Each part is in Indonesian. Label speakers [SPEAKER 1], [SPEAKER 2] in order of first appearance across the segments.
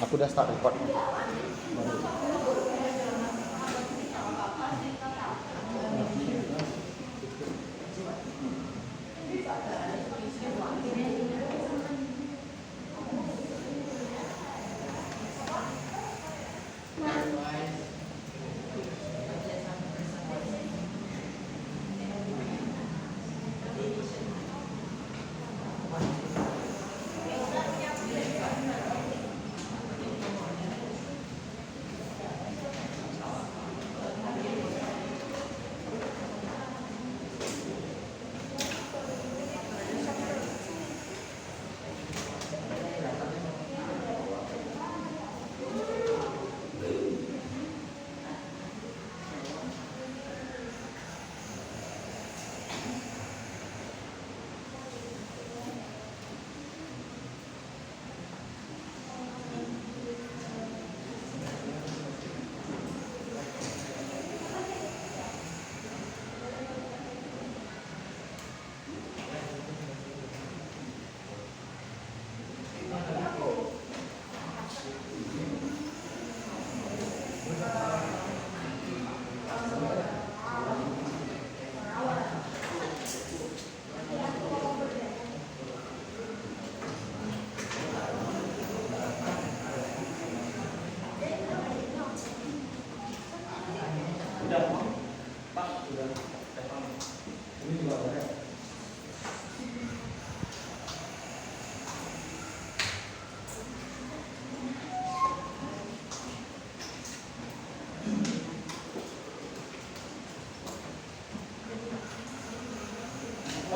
[SPEAKER 1] Aku udah start record.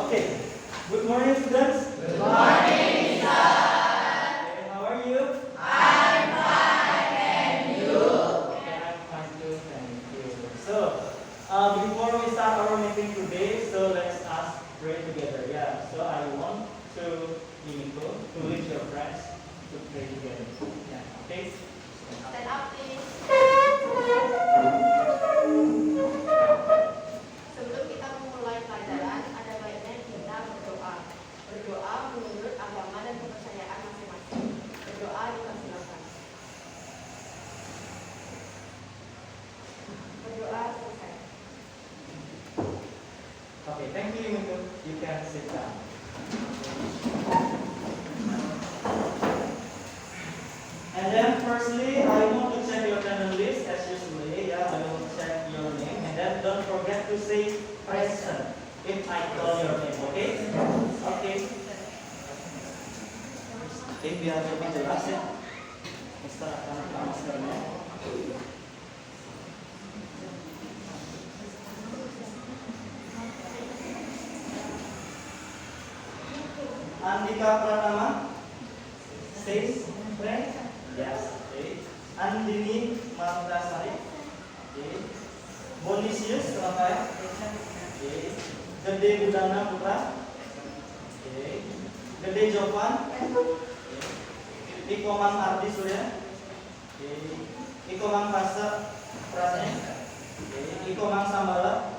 [SPEAKER 2] Okay, good morning students.
[SPEAKER 3] Good morning, sir.
[SPEAKER 2] Okay, how are you?
[SPEAKER 3] I'm fine, and you?
[SPEAKER 2] Okay, I'm fine too, thank you. So, before we start our meeting today, so let's us pray together. Yeah, so I want to Mimiko to lead your friends to pray together. Yeah, okay?
[SPEAKER 3] Stand up, please. Sebelum kita memulai pelajaran, ada baiknya kita berdoa. Berdoa menurut agama dan kepercayaan masing-masing. Berdoa dipersilakan. Berdoa selesai.
[SPEAKER 2] Okay, thank you Mimiko. You can sit down. And then firstly, I want to check your attendance list as usually. Yeah, I will check your name. And then don't forget to say present if I call your name. Okay? Okay. Okay, biar lebih jelas ya. Mister akan buka maskernya. Andika Pratama. Say friend. Yes. Okay. Andini Martasari. Okay. Bonisius Rafael. Okay. Gede Budana Putra. Okay. Gede Jovan. Okay. Ikomang Ardi Surya. Okay. Ikomang Fasa Prasnya. Okay. Ikomang Sambala.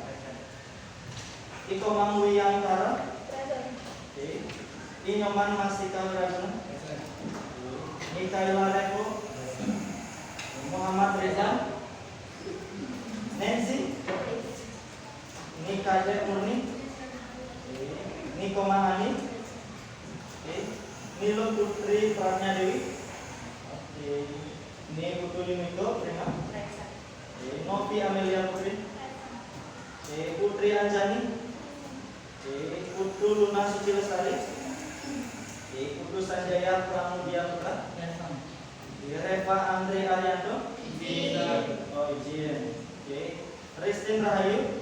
[SPEAKER 2] Ikomang Wiyantara. Okay. Inyoman Masika Wirajuna. Mikaela Revo. Muhammad Reza. Nancy. Nika Murni. Niko Mahani. Nilo Putri Pratnya Dewi. Ni Putri Miko Prima. Novi Amelia Putri. Putri Anjani. Putu Luna Suci Lestari. Putu Sanjaya Pramudia Putra. Reva Andre Arianto. Oh, izin. Ristin Rahayu.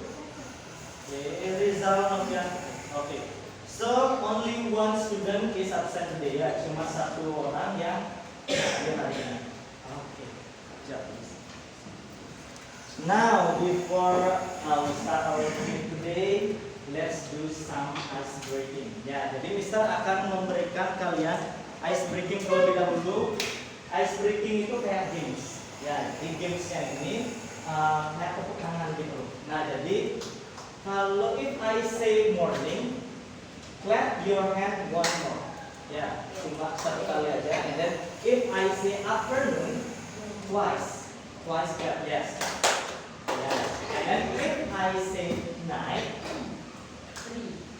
[SPEAKER 2] Rizal Novian. Okay. So only one student is absent today ya. Cuma satu orang yang hadir hari ini. Okay. Now before we start our meeting today, let's do some ice breaking. Ya, jadi Mister akan memberikan kalian ice breaking terlebih dahulu. Ice breaking itu kayak games. Ya, di gamesnya ini kayak tepuk tangan gitu. Nah, jadi kalau if I say morning, clap your hand one more. Ya, cuma satu kali aja. And then if I say afternoon, twice. Twice clap, yes. Yes. And then if I say night,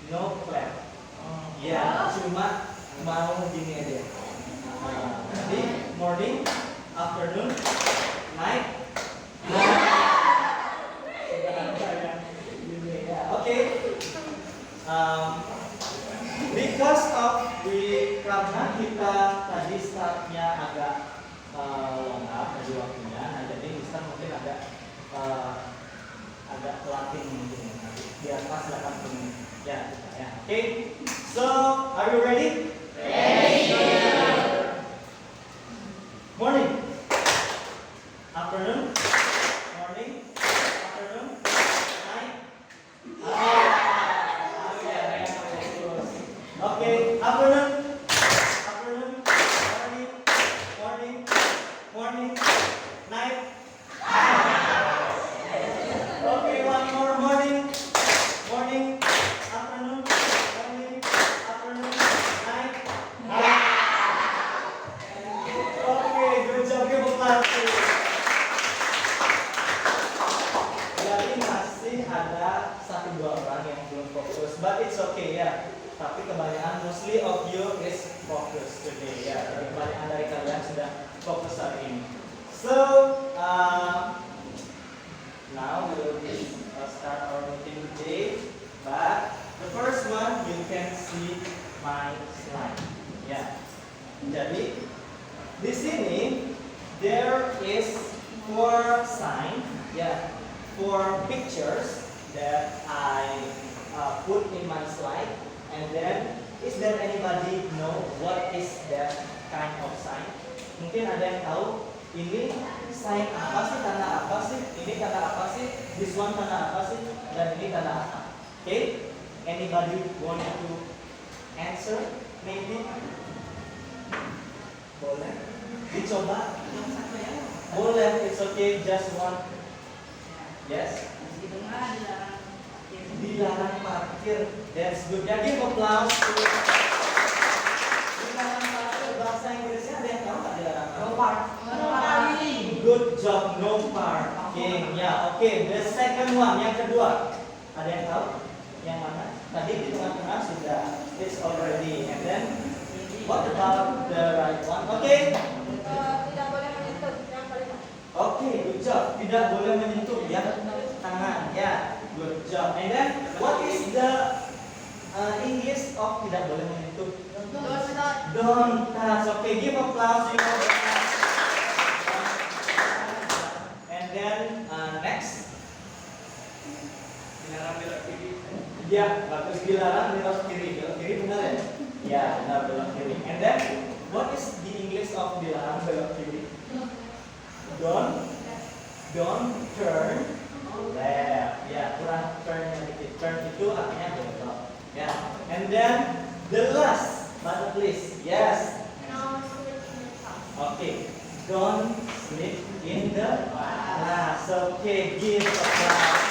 [SPEAKER 2] no clap. Ya, cuma mau gini aja. Jadi morning, afternoon, night. Okay. Because of karena kita tadi startnya agak lengkap tadi waktunya, nah jadi Mister mungkin agak telatih mungkin nanti biar pas 8 menit. Ya. Okay. So, are you ready? Morning, afternoon, morning, afternoon, night. Okay, afternoon, morning, night. Okay, one more morning, afternoon, night. Okay, good job, give a clap. Jadi masih ada 1-2 orang yang belum fokus, but it's okay ya. Tapi kebanyakan mostly of you is focus today ya. Jadi kebanyakan dari kalian sudah fokus hari ini. So now we will start our meeting today. But the first one you can see my slide. Ya. Jadi di sini there is 4 sign ya, 4 pictures that I put in my slide. And then, is there anybody know what is that kind of sign? Mungkin ada yang tahu ini sign apa sih, tanda apa sih, ini tanda apa sih, this one tanda apa sih, dan ini tanda apa? Okay? Anybody want to answer? Maybe? Boleh? Dicoba? Boleh, it's okay, just one. Yes? Dilarang parkir. That's good. Ya, give applause to dilarang parkir. Bahasa Inggrisnya ada yang tahu nggak dilarang parkir? No parking. Good job, no parking. Ya, oke. The second one, yang kedua. Ada yang tahu? Yang mana? Tadi di tengah-tengah sudah. It's already. And then, what about the right one? Oke.
[SPEAKER 3] Tidak boleh menyentuh yang paling.
[SPEAKER 2] Oke, good job. Tidak boleh menyentuh ya tangan. Ya. Good job. And then, what is the English of tidak boleh menyentuh? Don't touch. Okay, give applause. And then, next. Dilarang belok kiri. Ya, bagus, dilarang belok kiri. Belok kiri benar ya? Ya, benar belok kiri. And then, what is the English of dilarang belok kiri? Don't turn left. Ya, kurang turn dikit. Turn itu artinya belok. Ya. And then the last but not least. Yes. Okay. Don't sleep in the class. Okay, give applause.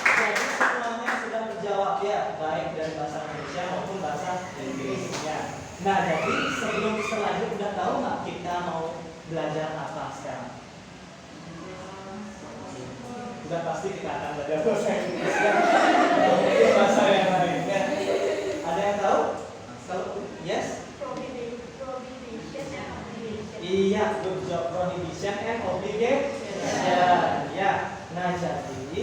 [SPEAKER 2] Jadi semuanya sudah terjawab ya, baik dari bahasa Indonesia maupun bahasa Inggrisnya. Nah, jadi sebelum selanjut udah tahu nggak kita mau belajar apa sekarang? Sudah pasti kita akan belajar bahasa Inggris ya. Mungkin bahasa yang lain ya. Ada yang tahu? Kalau yes? Iya, good job. Prohibition and obligation. Ya. Nah, jadi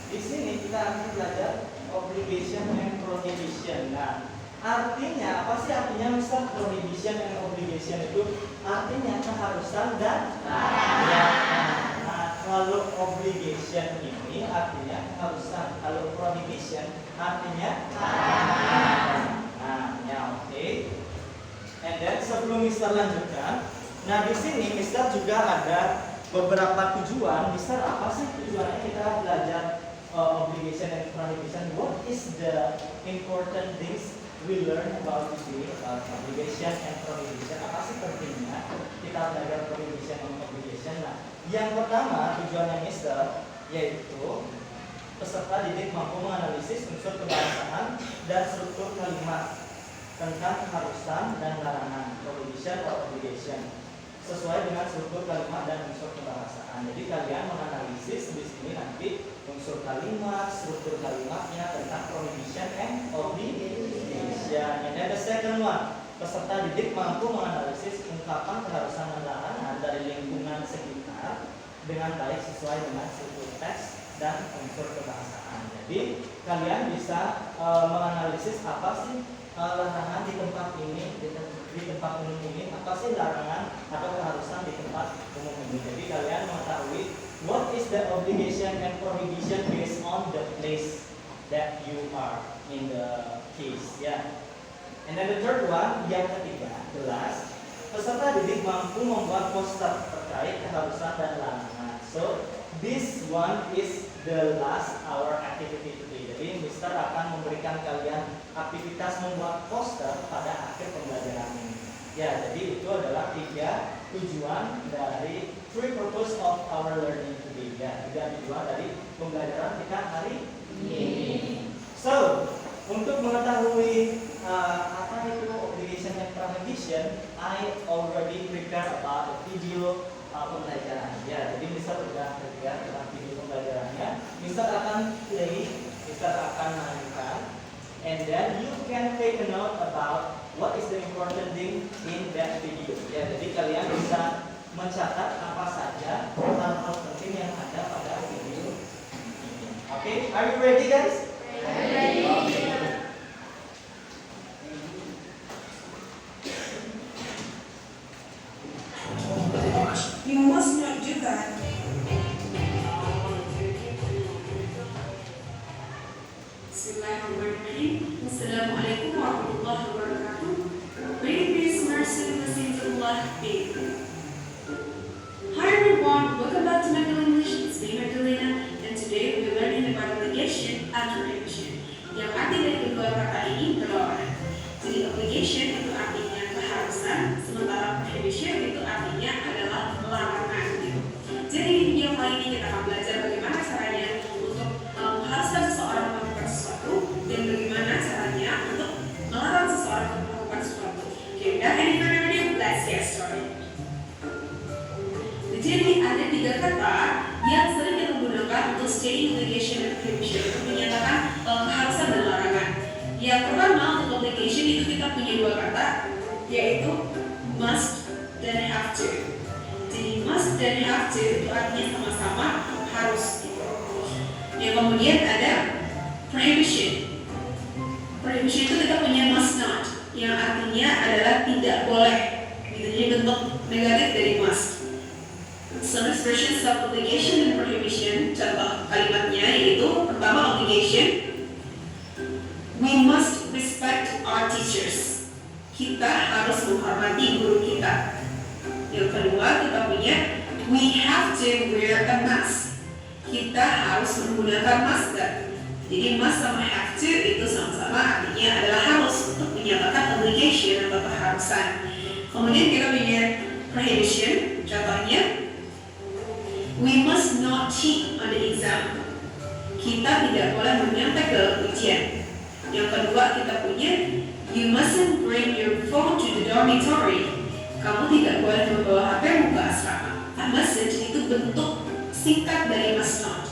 [SPEAKER 2] di sini kita akan belajar obligation and prohibition. Nah, artinya apa sih artinya misal prohibition and obligation itu? Artinya keharusan dan larangan. Kalau obligation ini artinya keharusan, kalau prohibition artinya larangan. Nah, ya oke. And then sebelum Mister lanjutkan, nah di sini Mister juga ada beberapa tujuan. Mister apa sih tujuannya kita belajar obligation and prohibition? What is the important things we learn about today about obligation and prohibition? Apa sih pentingnya kita belajar prohibition and obligation? Nah, yang pertama tujuannya Mister yaitu peserta didik mampu menganalisis unsur kebahasaan dan struktur kalimat. tentang keharusan dan larangan, prohibition or obligation, sesuai dengan struktur kalimat dan unsur kebahasaan. Jadi kalian menganalisis di sini nanti unsur kalimat, struktur kalimatnya tentang prohibition and obligation. And then the second one, peserta didik mampu menganalisis ungkapan keharusan dan larangan dari lingkungan sekitar dengan baik sesuai dengan struktur teks dan unsur kebahasaan. Jadi kalian bisa menganalisis apa sih larangan di tempat ini, di tempat umum ini, apa sih larangan atau keharusan di tempat umum ini. Jadi kalian mengetahui what is the obligation and prohibition based on the place that you are in the case. Yeah. And then the third one, yang ketiga, the last, peserta didik mampu membuat poster terkait keharusan dan larangan. So this one is the last our activity today. Jadi Mister akan memberikan kalian aktivitas membuat poster pada akhir pembelajaran ini. Ya, jadi itu adalah 3 tujuan dari 3 purpose of our learning today. Ya, 3 tujuan dari pembelajaran kita hari ini. So, untuk mengetahui apa itu obligation and prohibition, I already prepare about the video pembelajaran. Ya, jadi Mister sudah prepare tentang video pembelajarannya. Mister akan play, Mister akan mainkan, and then you can take a note about what is the important thing in that video. Ya, jadi kalian bisa mencatat apa saja hal-hal penting yang ada pada video ini. Oke, are you ready guys?
[SPEAKER 3] Ready.
[SPEAKER 2] Okay.
[SPEAKER 1] You must not do that. Bismillahirrahmanirrahim. Assalamualaikum warahmatullahi wabarakatuh. May peace, mercy, and blessings of Allah be. Hi everyone, welcome back to Michael English. It's me Magdalena, and today we'll be learning about obligation and prohibition. Yang arti dari kedua kata ini berlawanan. Jadi obligation itu artinya keharusan, sementara prohibition itu artinya adalah larangan gitu. Jadi di video kali ini kita akan belajar bagaimana caranya untuk mengharuskan seseorang melakukan sesuatu dan bagaimana caranya untuk melarang seseorang untuk melakukan sesuatu. Okay, without any further ado, let's get started. Jadi ada 3 kata yang sering kita gunakan untuk stating obligation dan prohibition, untuk menyatakan keharusan dan larangan. Yang pertama untuk obligation itu kita punya 2 kata, yaitu must dan have to. Jadi must dan have to itu artinya sama-sama harus gitu. Yang kemudian ada prohibition. Prohibition itu kita punya must not, yang artinya adalah tidak boleh. Gitu. Jadi bentuk negatif dari must. Some expressions of obligation and prohibition, contoh kalimatnya yaitu pertama obligation, we must respect our teachers. Kita harus menghormati guru kita. Yang kedua kita punya we have to wear a mask. Kita harus menggunakan masker. Jadi must sama have to itu sama-sama artinya adalah harus, untuk menyatakan obligation atau keharusan. Kemudian kita punya prohibition, contohnya we must not cheat on the exam. Kita tidak boleh menyontek dalam ujian. Yang kedua kita punya you mustn't bring your phone to the dormitory. Kamu tidak boleh membawa HP ke asrama. A message itu bentuk singkat dari must not.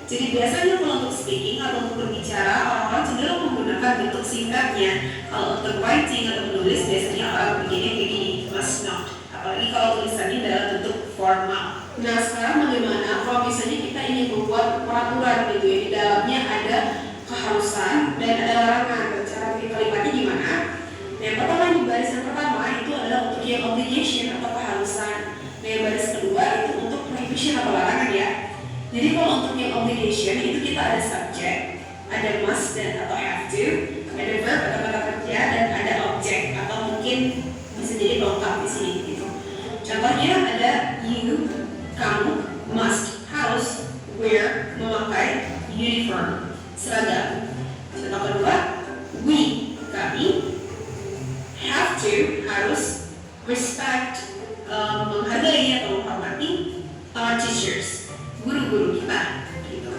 [SPEAKER 1] Jadi biasanya kalau untuk speaking atau untuk berbicara, orang-orang cenderung menggunakan bentuk singkatnya. Kalau untuk writing atau menulis biasanya orang bikinnya kayak gini, must not. Apalagi kalau tulisannya dalam bentuk formal. Nah sekarang bagaimana kalau misalnya kita ingin membuat peraturan gitu ya, di dalamnya ada keharusan dan ada larangan. Cara bikin kalimatnya gimana? Yang pertama di baris yang pertama itu adalah untuk yang obligation atau keharusan. Nah yang baris kedua itu untuk prohibition atau larangan ya. Jadi kalau untuk yang obligation itu kita ada subject, ada must dan atau have to, ada verb atau kata kerja dan ada object atau mungkin bisa jadi pelengkap di sini gitu. Contohnya ada you, kamu, must, harus, wear, memakai, uniform, seragam. Contoh kedua, we, kami, have to, harus, respect, menghargai atau menghormati, our teachers, guru-guru kita gitu.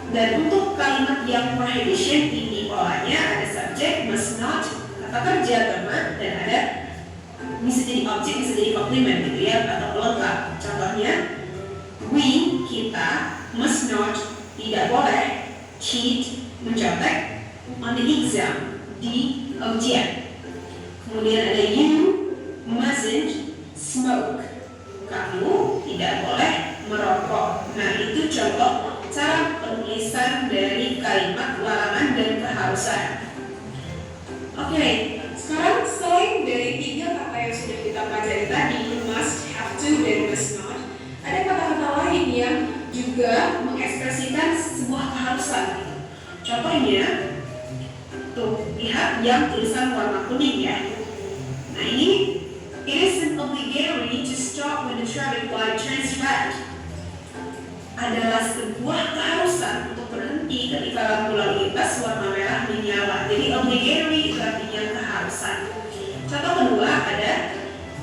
[SPEAKER 1] Dan untuk kalimat yang prohibition ini polanya ada subject, must not, kata kata kerja, the verb, dan ada bisa jadi objek, bisa jadi komplement gitu ya, atau pelengkap. Contohnya, we, kita, must not, tidak boleh, cheat, mencontek, on the exam, di ujian. Kemudian ada you, mustn't, smoke, kamu tidak boleh merokok. Nah, itu contoh cara penulisan dari kalimat larangan dan keharusan. Oke, sekarang selain dari 3 kata yang sudah kita pelajari tadi, must, have to, dan must not, ada kata-kata lain yang juga mengekspresikan sebuah keharusan. Contohnya, tuh, lihat yang tulisan warna kuning ya. Nah ini, it isn't obligatory to stop when the traffic light turns red. Adalah sebuah keharusan untuk berhenti ketika lampu lalu lintas warna merah menyala. Jadi obligatory itu artinya keharusan. Contoh kedua ada,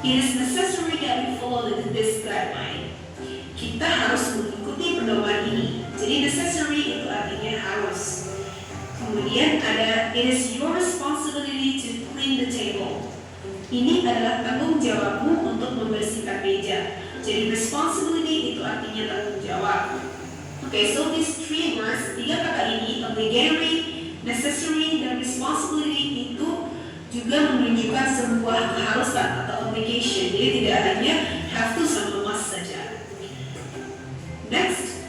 [SPEAKER 1] it is necessary that we follow this guideline. Kita harus mengikuti pedoman ini. Jadi necessary itu artinya harus. Kemudian ada, it is your responsibility to clean the table. Ini adalah tanggung jawabmu untuk membersihkan meja. Jadi responsibility itu artinya tanggung jawab. Okay, so these 3 words, 3 kata ini, obligatory, necessary, dan responsibility itu juga menunjukkan sebuah keharusan atau obligation. Jadi tidak hanya have to sama must saja. Next,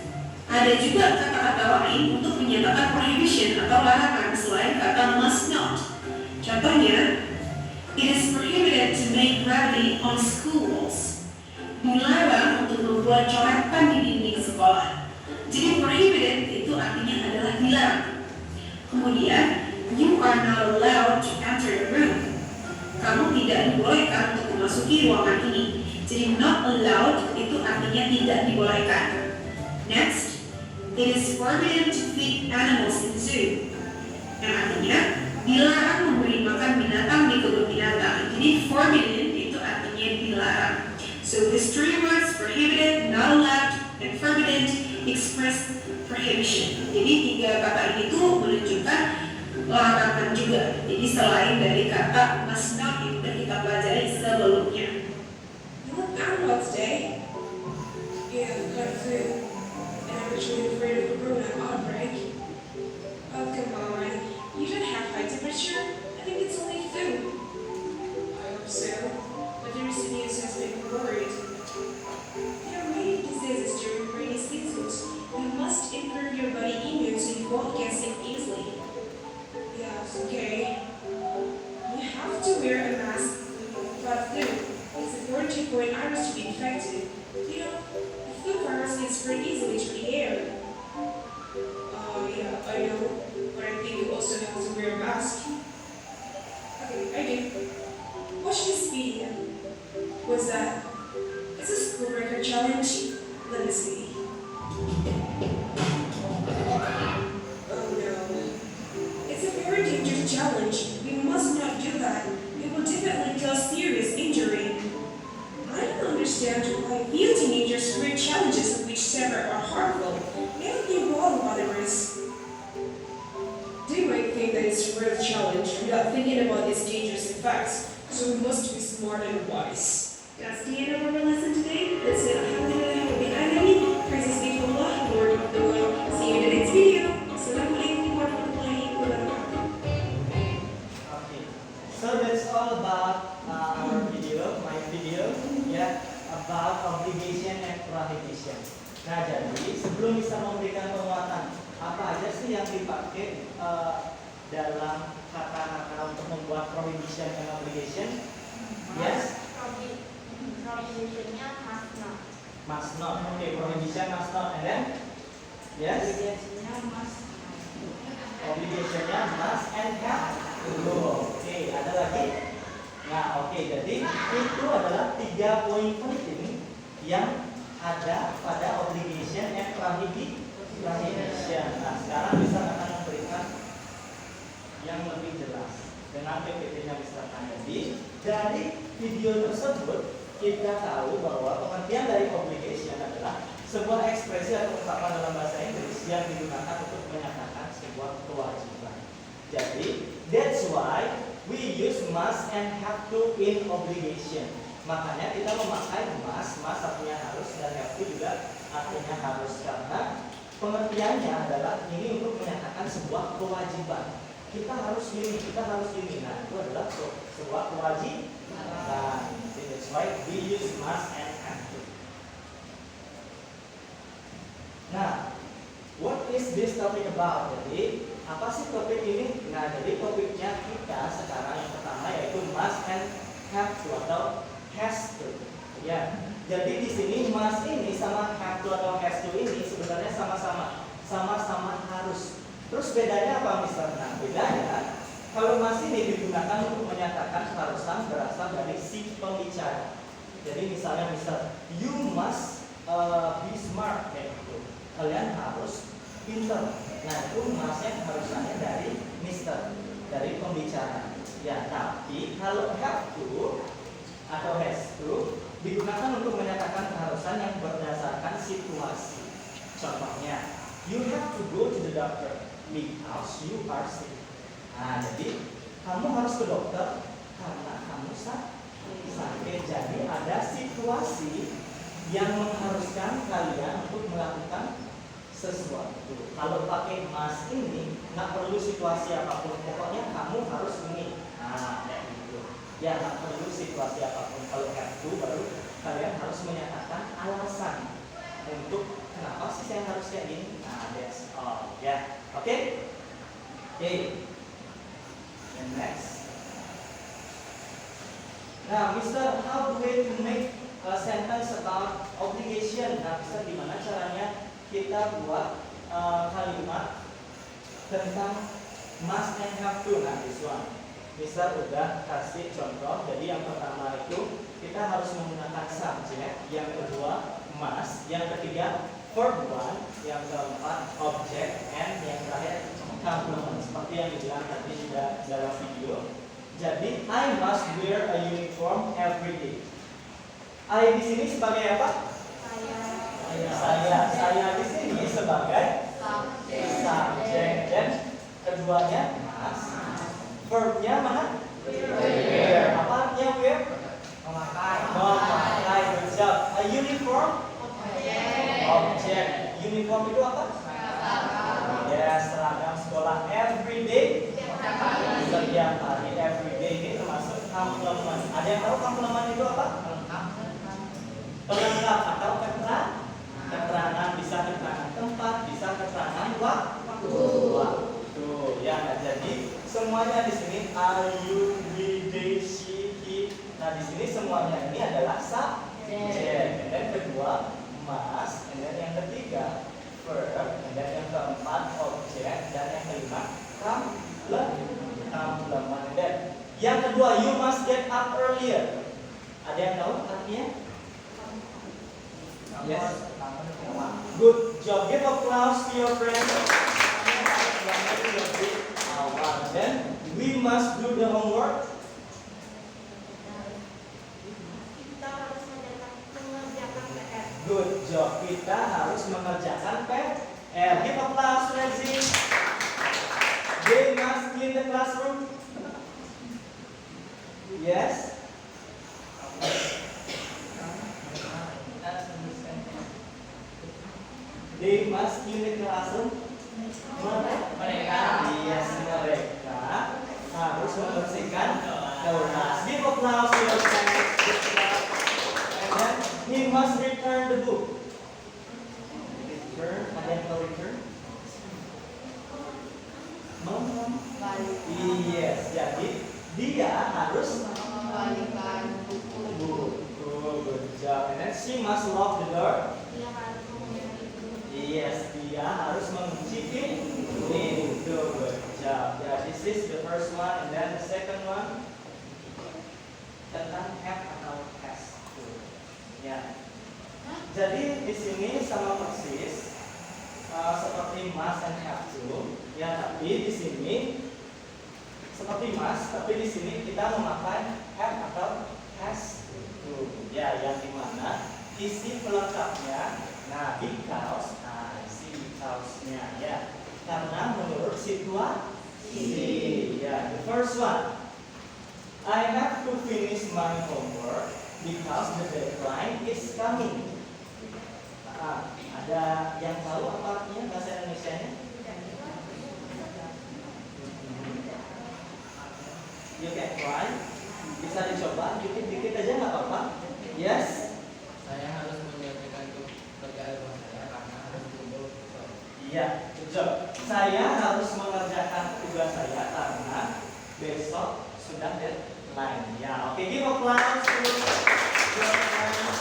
[SPEAKER 1] ada juga kata-kata lain untuk menyatakan prohibition atau larangan selain kata must not. Contohnya, it is prohibited to make graffiti on school walls. Dilarang untuk membuat coretan di dinding sekolah. Jadi prohibited itu artinya adalah dilarang. Kemudian, you are not allowed to enter the room. Kamu tidak dibolehkan untuk memasuki ruangan ini. Jadi not allowed itu artinya tidak dibolehkan. Next, it is forbidden to feed animals in zoo. Yang artinya dilarang memberi makan binatang di kebun binatang. Jadi forbidden itu artinya dilarang. So these 3 words, prohibited, not allowed, and forbidden, express prohibition. Jadi 3 kata ini tuh menunjukkan larangan juga. Jadi selain dari kata must not yang sudah kita pelajari sebelumnya. You look animal today. Yeah, I've got food. And I'm actually afraid of a corona outbreak. Oh, come on. You don't have high temperature? I think it's only food. I hope so. But the recent news has made me worried. There are many diseases during rainy seasons. You must improve your body immune so you won't get sick easily. Yeah, it's okay. You have to wear a mask. But flu, it's important to avoid others to be infected. You know, the flu virus can spread easily through the air. Yeah, I know. But I think you also have to wear a mask. Okay, I do. Watch this video. What's that? It's a school record challenge. Let me see. Oh no. It's a very dangerous challenge. We must not do that. It will definitely cause serious injury. I don't understand why few teenagers create challenges which several are harmful. They don't think well about the risk. They might think that it's worth a challenge without thinking about its dangerous effects, so we must be smart and wise. That's the end of our lesson today. Let's say Alhamdulillah Rabbil Alamin. Praises be to Allah, Lord of the world. See you in the next video. Assalamualaikum warahmatullahi wabarakatuh.
[SPEAKER 2] Okay, so that's all about our video, my video, ya, about obligation and prohibition. Nah, jadi sebelum bisa memberikan penguatan, apa aja sih yang dipakai dalam kata-kata untuk membuat prohibition and obligation? Yes.
[SPEAKER 3] Prohibitionnya must not.
[SPEAKER 2] Must not. Okay, prohibition must not, and then yes.
[SPEAKER 3] Obligationnya must.
[SPEAKER 2] Obligationnya must and have to. Oke, ada lagi? Nah, oke, jadi itu adalah 3 poin penting yang ada pada obligation and prohibition. Nah, sekarang bisa akan memberikan yang lebih jelas dengan PPT-nya bisa Jadi dari video tersebut kita tahu bahwa pengertian dari obligation adalah sebuah ekspresi atau ungkapan dalam bahasa Inggris yang digunakan untuk menyatakan sebuah kewajiban. Jadi that's why we use must and have to in obligation. Makanya kita memakai must artinya harus, dan have to juga artinya harus, karena pengertiannya adalah ini untuk menyatakan sebuah kewajiban. Kita harus ini. Nah, itu adalah sebuah kewajiban. That's why we use must and have to. Nah, what is this topic about? Jadi, apa sih topik ini? Nah, jadi topiknya kita sekarang yang pertama yaitu must and have to atau has to. Ya. Jadi di sini must ini sama have to atau has to ini sebenarnya sama-sama harus. Terus bedanya apa, Mister? Nah, bedanya kalau must ini digunakan untuk menyatakan keharusan berasal dari si pembicara. Jadi misalnya, Mister, you must be smart, kayak gitu. Kalian harus pinter. Nah, itu must-nya keharusannya dari Mister, dari pembicara. Ya, tapi kalau have to atau has to digunakan untuk menyatakan keharusan yang berdasarkan situasi. Contohnya, you have to go to the doctor because you are sick. Nah, jadi kamu harus ke dokter karena kamu sakit. Jadi ada situasi yang mengharuskan kalian untuk melakukan sesuatu. Kalau pakai must ini nggak perlu situasi apapun, pokoknya kamu harus ini. Nah, kayak gitu. Ya, nggak perlu situasi apapun. Kalau have to baru kalian harus menyatakan alasan untuk kenapa sih saya harus kayak gini. Nah, that's all. Ya, oke. And next. Nah, Mister, how do we make a sentence about obligation? Nah, Mister, gimana caranya kita buat kalimat tentang must and have to? Nah, this one. Mister udah kasih contoh. Jadi yang pertama itu kita harus menggunakan subject, yang kedua must, yang ketiga verb one, yang keempat object, and yang terakhir complement. Seperti yang dibilang tadi juga dalam video. Jadi I must wear a uniform every day. I di sini sebagai apa? Saya di sini sebagai subject, dan keduanya must. Verbnya mana? Wear. Apa artinya wear? Memakai. Good job. A uniform? Object. Uniform itu apa? Ya, seragam sekolah. Every day? Setiap hari. Every day ini termasuk complement. Ada yang tahu complement itu apa? Pelengkap atau keterangan. Bisa keterangan tempat, bisa keterangan waktu. Ya, jadi semuanya di sini are, you, we, they, she, he. Nah, di sini semuanya ini adalah subject. Dan kedua must, dan yang ketiga verb, dan yang keempat object, dan yang kelima complement. Dan yang kedua, you must get up earlier. Ada yang tahu artinya? Yes. Good job. Give applause to your friends. Then we must do the homework.
[SPEAKER 3] Kita harus mengerjakan PR.
[SPEAKER 2] Good job. Kita harus mengerjakan PR. Give applause, Renzi. They must clean the classroom. Yes. They must clean the classroom. Mereka harus membersihkan kelas. Give applause to your friends. And then he must return the book. Return, ada yang tahu return? Yes, jadi dia harus
[SPEAKER 3] Mengembalikan buku.
[SPEAKER 2] Good job. And then she must lock the door.
[SPEAKER 3] Dia harus mengunci pintu.
[SPEAKER 2] Yes, dia harus mengunci pintu. Good job. Yeah, this is the first one, and then the second one tentang have atau has to. Ya. Jadi di sini sama persis seperti must and have to. Ya, tapi di sini seperti must, tapi di sini kita memakai have atau has to. Ya, yang dimana isi pelengkapnya, nah because, isi because-nya ya. Karena menurut situasi. Ya, the first one. I have to finish my homework because the deadline is coming. Ada yang tahu apa artinya bahasa Indonesianya? You can try. Bisa dicoba, dikit-dikit aja nggak apa-apa. Yes.
[SPEAKER 4] Saya harus menyelesaikan pekerjaan rumah saya karena harus kumpul.
[SPEAKER 2] Iya, betul. Saya harus mengerjakan tugas saya karena besok sudah deadline. Ya, oke, give applause to your friends.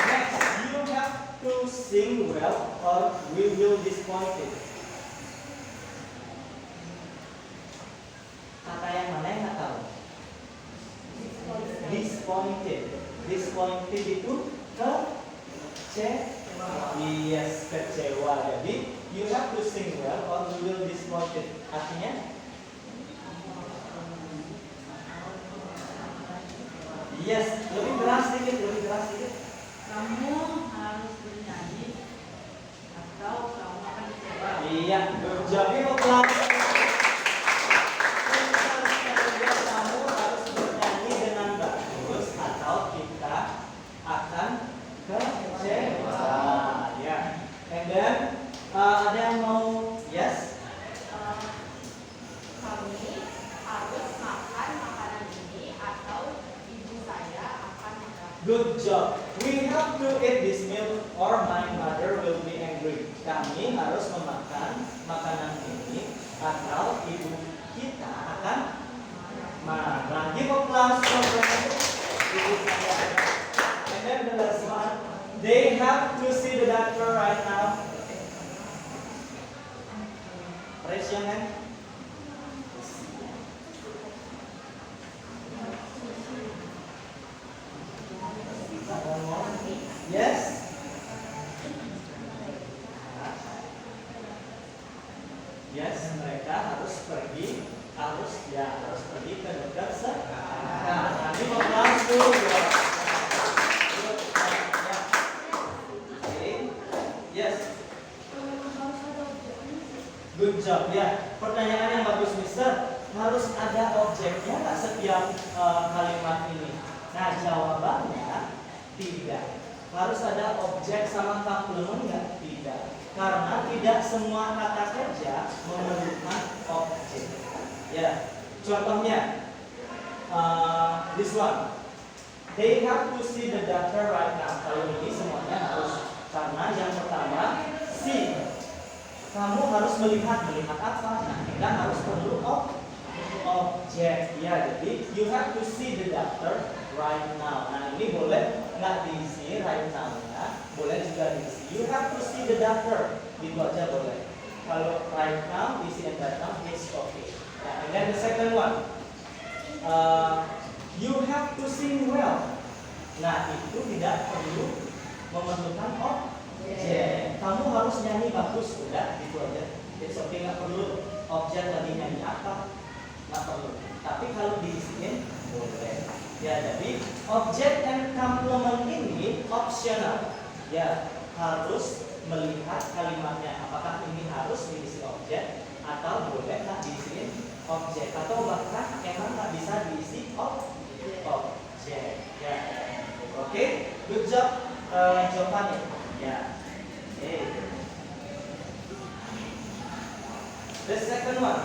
[SPEAKER 2] Next, you have to sing well or we will disappoint it. Kata yang mana yang nggak tahu? Disappointed. Disappointed itu yes, kecewa. Jadi you have to sing well or we will disappoint it. Artinya yes, lebih keras sedikit, lebih keras sedikit.
[SPEAKER 5] Kamu harus bernyanyi atau kamu akan kecewa.
[SPEAKER 2] Iya, jadi applause. Kamu harus bernyanyi dengan bagus atau kita akan kecewa. Ya, and then ada yang mau yes?
[SPEAKER 3] Kami harus makan makanan ini atau ibu saya akan makan.
[SPEAKER 2] Good job. We have to eat this meal or my mother will be angry. Kami harus memakan makanan ini atau ibu kita akan marah. Give applause for ibu saya. And then the last one, they have to see the doctor right now. Raise your hand. Yes. Yes, mereka harus pergi ke dokter sekarang. Kami mau langsung. Yes. Good job ya. Pertanyaan yang bagus, Mister. Harus ada objeknya nggak setiap kalimat ini? Nah, jawabannya tidak. Harus ada objek sama komplement nggak? Tidak. Karena tidak semua kata kerja memerlukan objek. Ya, contohnya this one. They have to see the doctor right now. Kalau ini semuanya harus. Karena yang pertama, see. Kamu harus melihat apa? Nah, kita harus perlu objek. Ya, jadi you have to see the doctor right now. Nah, ini boleh nggak diisi right now ya? Boleh juga diisi. You have to see the doctor. Gitu aja boleh. Kalau right now diisi and right now it's okay. Nah, and then the second one, you have to sing well. Nah, itu tidak perlu memerlukan objek. Kamu harus nyanyi bagus, udah gitu aja. It's okay, nggak perlu objek tadi nyanyi apa, nggak perlu. Tapi kalau diisiin boleh. Ya, jadi objek and complement ini optional. Ya, harus melihat kalimatnya. Apakah ini harus diisi objek atau boleh nggak diisiin objek atau bahkan emang nggak bisa diisi objek. Ya, oke, good job jawabannya. Ya, the second one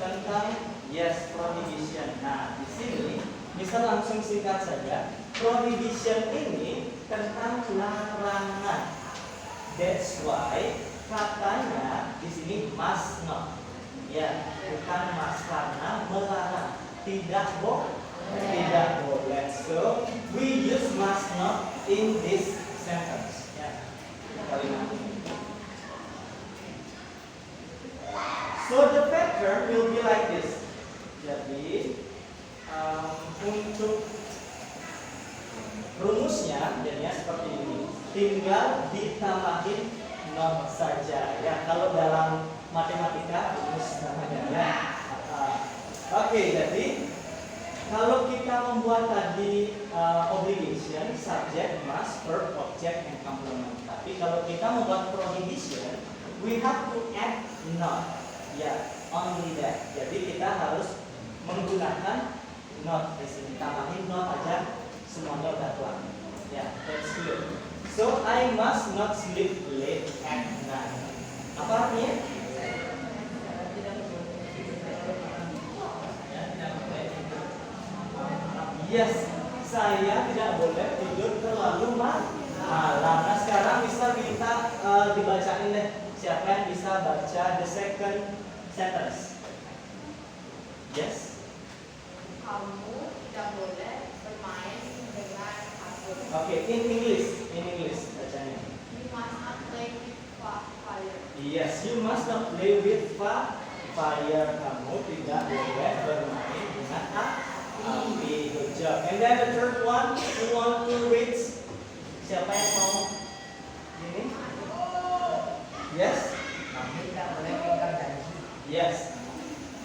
[SPEAKER 2] tentang yes prohibition. Nah, di sini bisa langsung singkat saja. Prohibition ini tentang larangan. That's why katanya di sini must not. Ya, bukan must karena melarang. Tidak boleh. So we use must not in this sentence. Ya, kalimat ini. So the pattern will be like this. Jadi untuk rumusnya jadinya seperti ini. Tinggal ditambahin not saja. Ya, kalau dalam matematika rumus namanya ya. Oke, jadi kalau kita membuat tadi obligation, subject, must, verb, object, and complement. Tapi kalau kita membuat prohibition, we have to add not. Ya, only that. Jadi kita harus menggunakan not di sini. Tambahin not aja, semuanya udah keluar. Ya, that's good. So I must not sleep late at night. Apa artinya? Yes, saya tidak boleh tidur terlalu malam. Nah, sekarang bisa minta dibacain deh. Siapa yang bisa baca the second sentence? Yes.
[SPEAKER 3] Kamu tidak boleh bermain dengan api.
[SPEAKER 2] Okay, in English bacanya.
[SPEAKER 3] You must not play with fire.
[SPEAKER 2] Yes, you must not play with fire. Kamu tidak boleh bermain dengan api. Good job. And then the third one, who want to read? Siapa yang mau ini? Yes.
[SPEAKER 4] Kami tidak boleh ingkar janji.
[SPEAKER 2] Yes.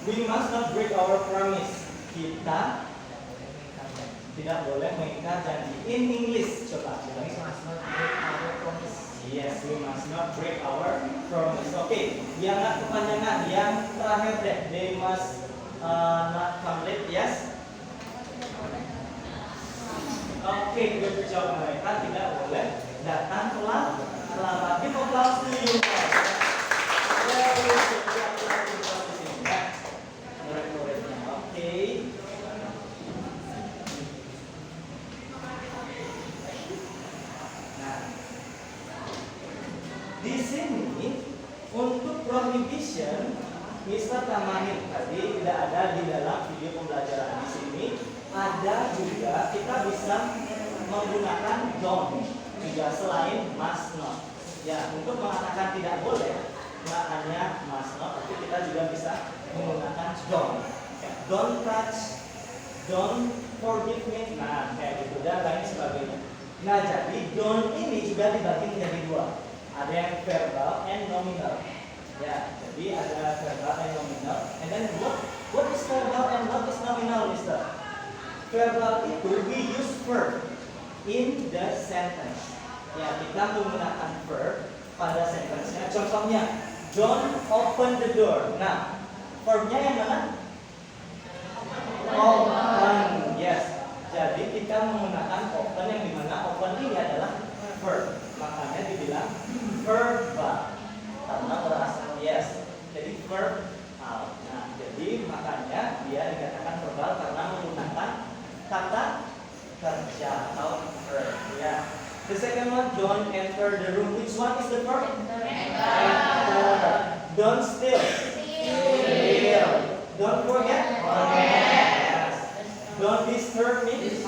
[SPEAKER 2] We must not break our promise. Kita tidak boleh mengingkar janji. In English, coba.
[SPEAKER 4] We must not break our promise.
[SPEAKER 2] Yes, we must not break our promise. Okay, yang nggak kepanjangan. Yang terakhir deh, they must not come late. Yes. Oke, good job. Mereka tidak boleh datang terlambat. Give applause to you guys. Murid-muridnya. Oke. Nah, di sini untuk prohibition, Mister tambahin tadi tidak ada di dalam video pembelajaran di sini. Ada juga kita bisa menggunakan don't juga selain must not. Ya, untuk mengatakan tidak boleh nggak hanya must not, tapi kita juga bisa menggunakan don't. Don't touch, don't forgive me. Nah, kayak gitu dan lain sebagainya. Nah, jadi don't ini juga dibagi menjadi dua. Ada yang verbal and nominal. Ya, jadi ada verbal and nominal. And then what is verbal and what is nominal, Mister? Verbal itu we use verb in the sentence. Ya, kita menggunakan verb pada sentence-nya. Contohnya, don't open the door. Nah, verbnya yang mana? Open. Yes. Jadi kita menggunakan open yang dimana open ini adalah verb. Makanya dibilang verbal. Karena berasal yes. Jadi verb out. Nah, jadi makanya dia dikatakan verbal karena menggunakan kata kerja atau verb. Ya. The second one, don't enter the room. Which one is the verb? Enter. Don't steal. Steal. Don't forget. Yes. Don't disturb me.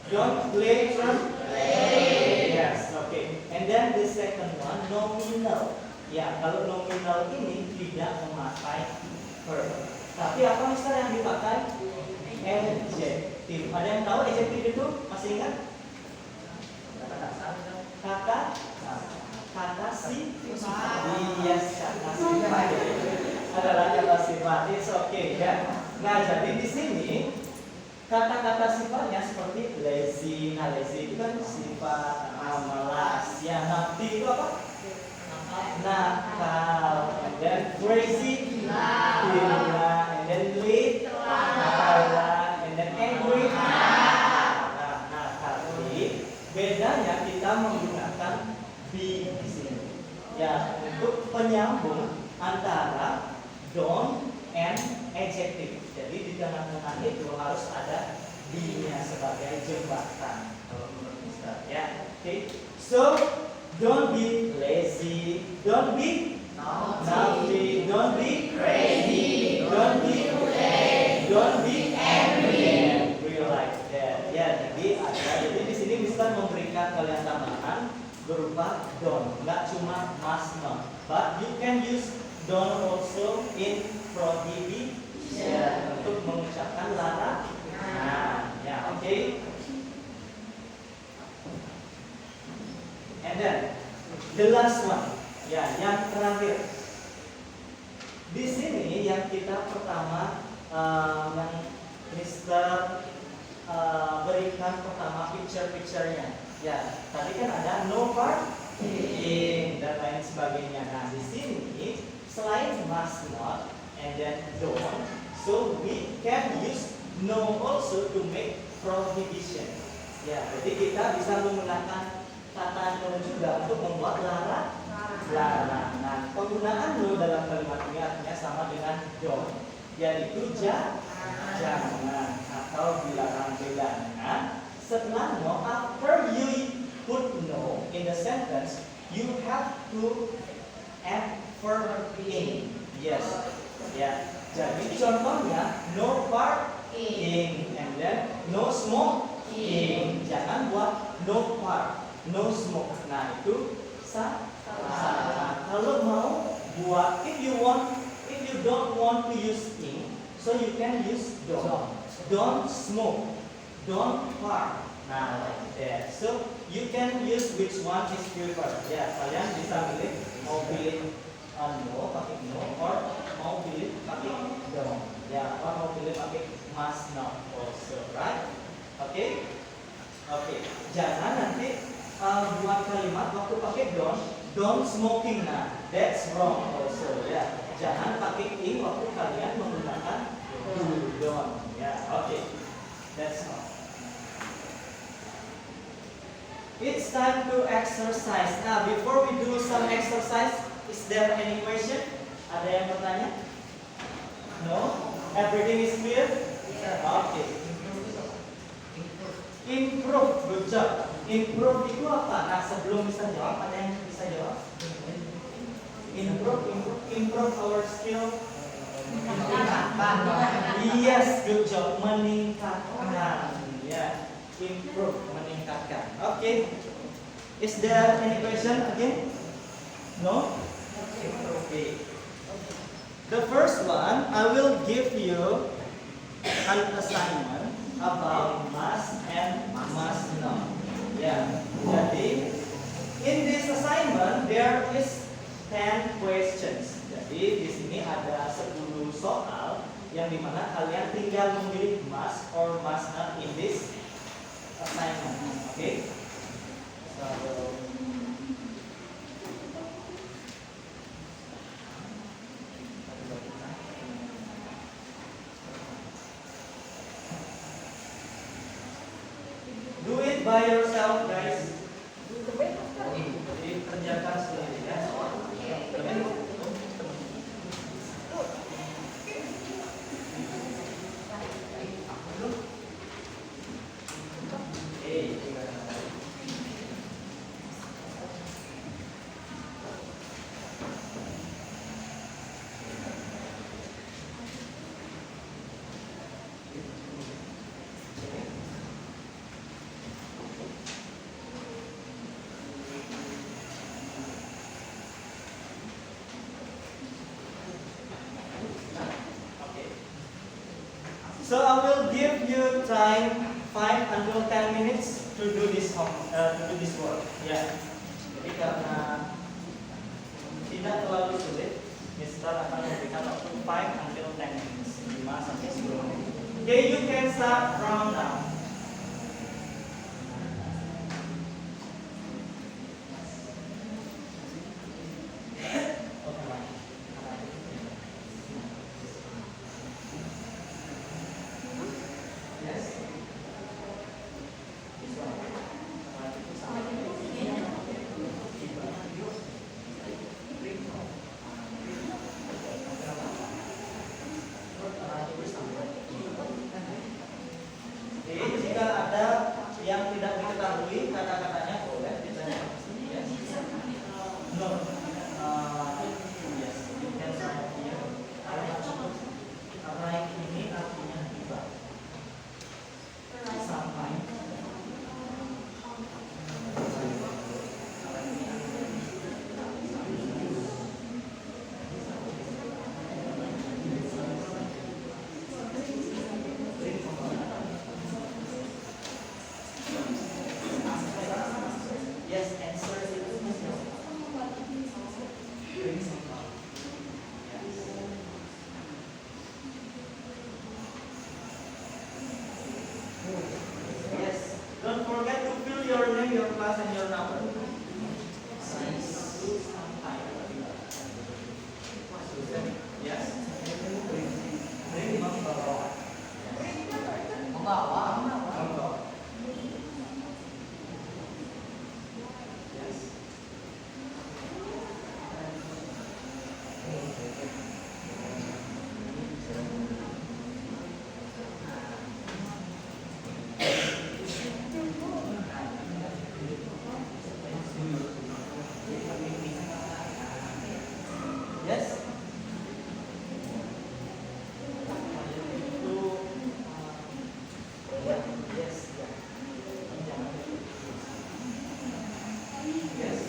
[SPEAKER 2] Don't play trump. Yes. Okay. And then the second one, nominal. Ya, kalau nominal ini tidak memakai verb. Tapi apa Mister yang dipakai? Adjective. Ada yang tahu adjective itu? Masih ingat? Kata sifat. Yes, kata sifat. Adalah kata sifat. It's okay ya. Nah, jadi di sini kata-kata sifatnya seperti lazy. Nah, lazy itu kan sifat malas. Ya, naughty itu apa? Nakal. And then crazy. Gila. And then late. And then angry. Bedanya kita menggunakan be di sini. Ya, untuk penyambung antara don't and adjective. Jadi di tengah-tengah itu harus ada be-nya sebagai jembatan. Kalau menurut Mister, ya. Oke. So, don't be lazy, don't be naughty, don't be crazy, don't be don't be angry. Like that. Ya, jadi di sini Mister memberikan kalian tambahan berupa don't, nggak cuma must not, but you can use don't also in prohibition untuk mengucapkan larangan. Nah, ya, oke. And then the last one, ya, yang terakhir. Di sini yang kita pertama yang Mister berikan pertama picture-nya. Ya, tadi kan ada no parking dan lain sebagainya. Nah, di sini selain must not and then don't, So we can use no also to make prohibition. Ya, jadi kita bisa menggunakan kata no juga untuk membuat larang. Nah, penggunaan no dalam kalimat ini artinya sama dengan don't, yaitu jangan atau dilarang bedanya. Setelah no, after you put no in the sentence, you have to add verb in. Yes, ya. Jadi contohnya no parking, and then no smoking. Jangan buat no park, no smoke. Nah itu salah. Kalau mau buat, if you don't want to use in, so you can use don't. Don't smoke, don't park. Nah, like that. So you can use which one is preferred. Ya, kalian bisa pilih mau pilih no pakai no, or mau pilih pakai don't. Ya, atau mau pilih pakai must not also, right? Oke. Jangan nanti buat kalimat waktu pakai don't smoking. Nah, that's wrong also. Ya, jangan pakai in waktu kalian menggunakan don't. Ya, oke. That's all. It's time to exercise. Nah, before we do some exercise, is there any question? Ada yang bertanya? No? Everything is clear? Okay. Improve, good job. Improve itu apa? Nah, sebelum bisa jawab, ada yang bisa jawab? Improve our skill. Yes, good job. Meningkatkan. Ya, improve, meningkatkan. Okay. Is there any question again? No? Okay. The first one, I will give you an assignment about must and must not. Ya, jadi in this assignment there is 10 questions. Jadi di sini ada 10 soal yang dimana kalian tinggal memilih must or must not in this assignment. Okay? So, do it by yourself, guys. Jadi kerjakan sendiri ya. So I will give you time 5 until 10 minutes to do this work. Ya. Jadi karena tidak terlalu sulit, Mister akan memberikan waktu 5 until 10 minutes, 5 sampai 10 menit. Okay, you can start from now. Yes.
[SPEAKER 5] Membawa.
[SPEAKER 2] Membawa. Yes. Yes. Yes.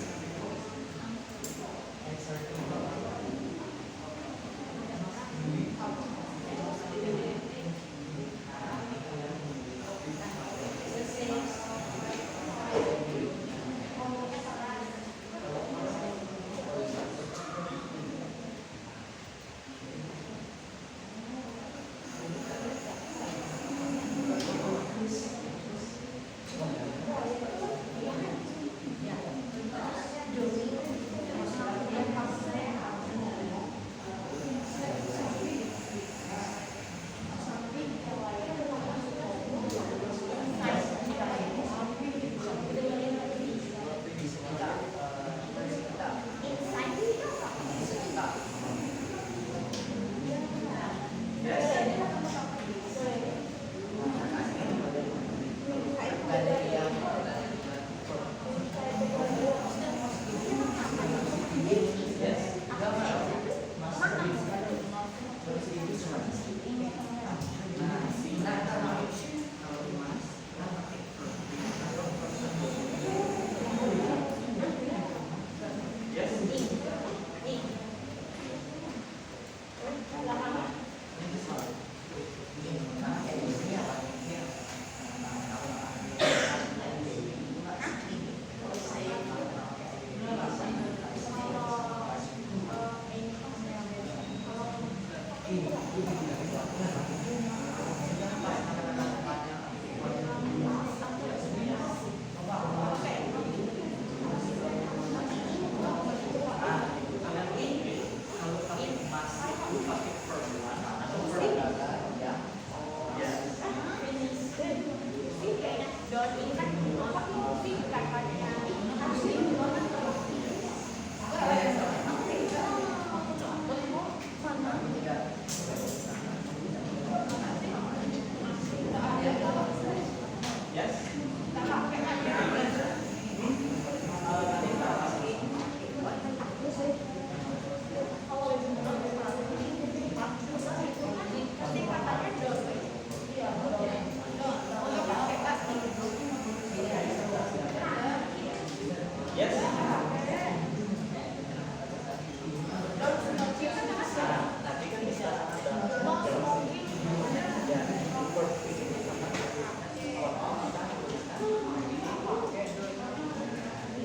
[SPEAKER 2] Yes.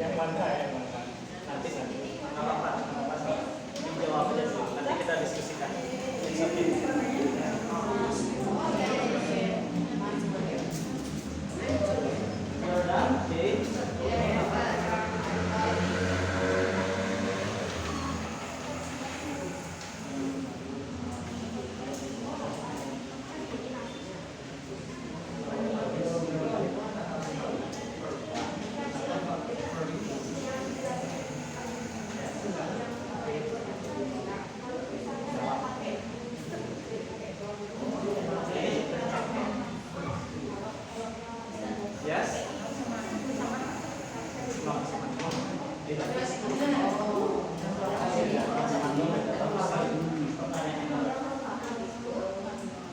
[SPEAKER 2] Yang mana? Nanti nggak apa-apa. Dijawab aja dulu. Nanti kita diskusikan. It's okay. You're done, okay? Yes?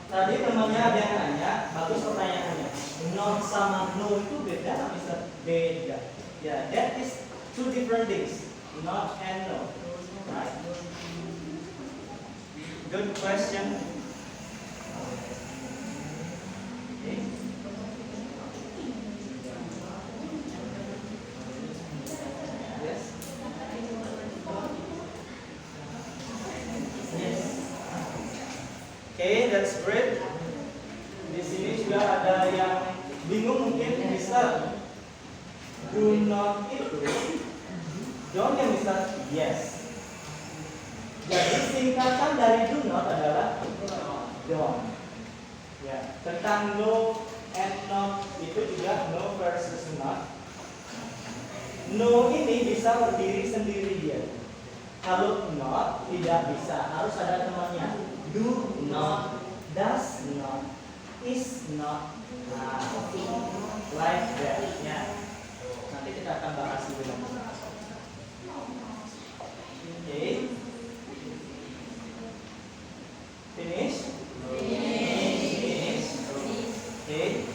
[SPEAKER 2] Tadi temannya ada yang nanya, bagus pertanyaannya. Not sama no itu beda, bisa beda. Ya, that is two different things. Not and no. Right? Good question. Okay. Yes. Yes. Okay, that's great. Di sini juga ada yang bingung mungkin, bisa do not itu. Don't yang bisa yes. Jadi singkatan dari do not adalah don't. Ya, tentang no and not itu juga no versus not. No ini bisa berdiri sendiri dia. Kalau not tidak bisa, harus ada temannya. Do not, does not, is not, like that. Ya. Nanti kita akan bahas dulu. Oke. Finish? Finish. Okay.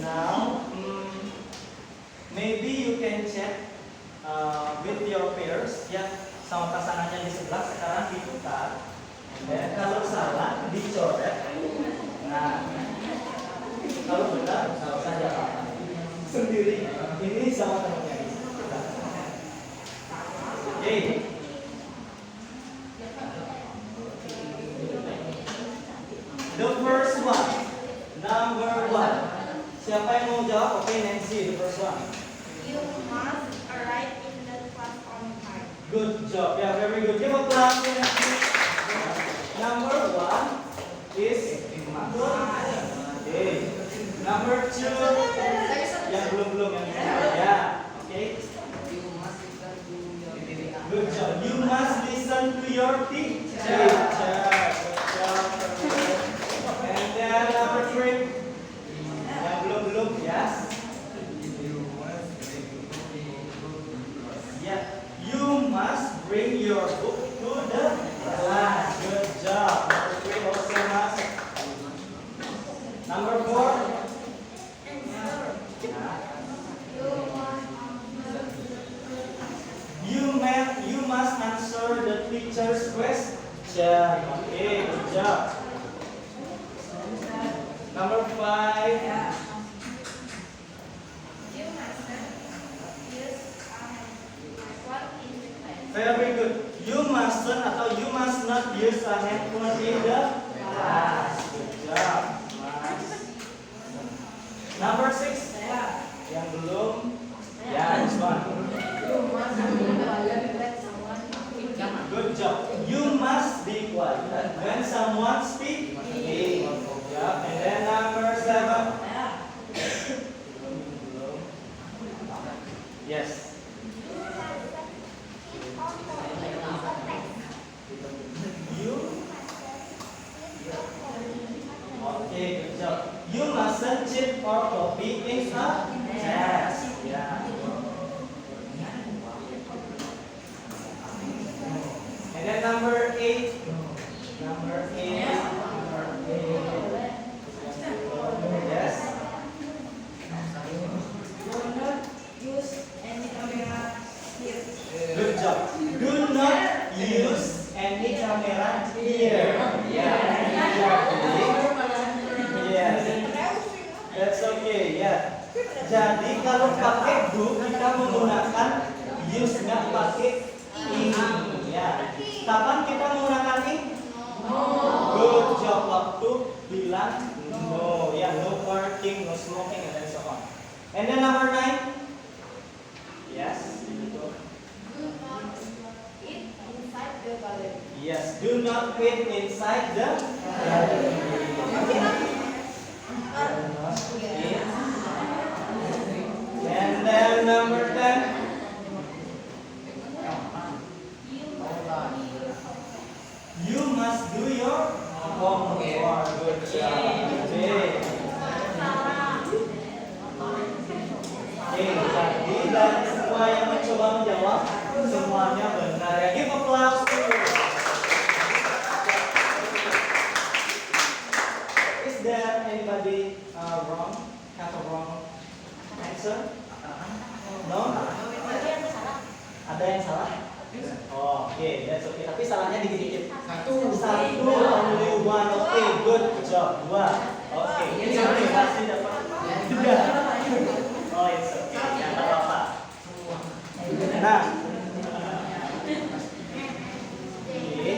[SPEAKER 2] Now, maybe you can check with your peers, ya, sama pasangannya di sebelah. Sekarang diputar. Dan kalau salah dicoret. Nah, kalau benar saja sendiri. Ini sama temannya. Oke. The first one, number one. Siapa yang mau jawab? Oke, Nancy, the first one.
[SPEAKER 3] You must arrive in the class on time.
[SPEAKER 2] Good job. Yeah, very good. Give a clap to Nancy. Number one is okay. Number two, yang belum yang ya. Okay. Good job. You must listen to your teacher. Good job. And then number three, yang belum yes. Yeah. You must bring your book to the class. Good job. Number three also must. Number four. You must answer the teacher's question. Okay, good job. Number five.
[SPEAKER 3] You must use handphone in the class.
[SPEAKER 2] Very good. You mustn't atau you must not use a handphone in the class. Good job. Nice. Number six. Yang belum. Ya, this one. Good job. You must be quiet when someone speaks. Good job. And then number seven. Yes. You. Okay, good job. You mustn't cheat or copy in a test. Yeah. And then number eight. Number eight. Yes. Good job. Do not use any camera here. Yeah. Yes. That's okay. Yeah. Jadi kalau pakai do kita menggunakan use, nggak pakai in. Ya. Kapan kita menggunakan in? Good job. Waktu bilang no. Ya, no parking, no smoking, and then so on. And then number 9. Yes.
[SPEAKER 3] Do not eat inside the gallery.
[SPEAKER 2] Yes. Do not eat inside the And then number 10. You must do your homework. Good job. Jadi dari semua yang mencoba menjawab, semuanya benar. Ya, give applause to you. Is there anybody wrong? Have a wrong answer? No? Ada yang salah? Oh, oke, that's okay. Tapi salahnya dikit-dikit. Satu, only one. Oke, good job. 2. Oke, ini pasti dapat 3. Oh, it's okay. Ya, nggak apa-apa. Nah, oke.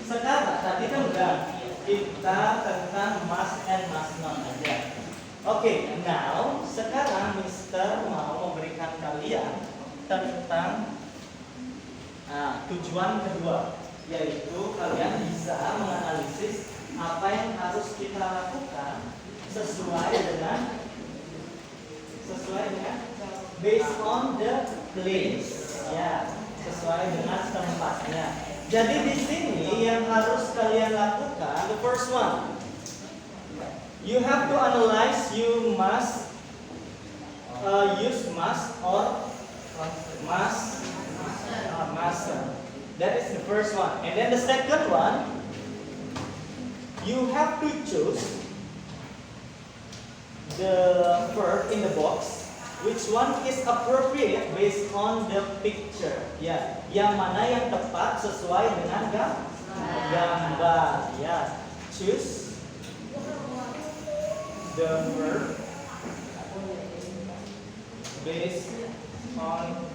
[SPEAKER 2] Sekarang tadi kan udah kita tentang must and must not aja. Oke, now sekarang Mister mau memberikan kalian tentang tujuan kedua. yaitu kalian bisa menganalisis apa yang harus kita lakukan sesuai dengan based on the place, ya, sesuai dengan tempatnya. Jadi di sini yang harus kalian lakukan, the first one, you have to analyze. You must use must or must. That is the first one. And then the second one, you have to choose the verb in the box. Which one is appropriate based on the picture? Ya, yang mana yang tepat sesuai dengan gambar. Ya, choose the verb based on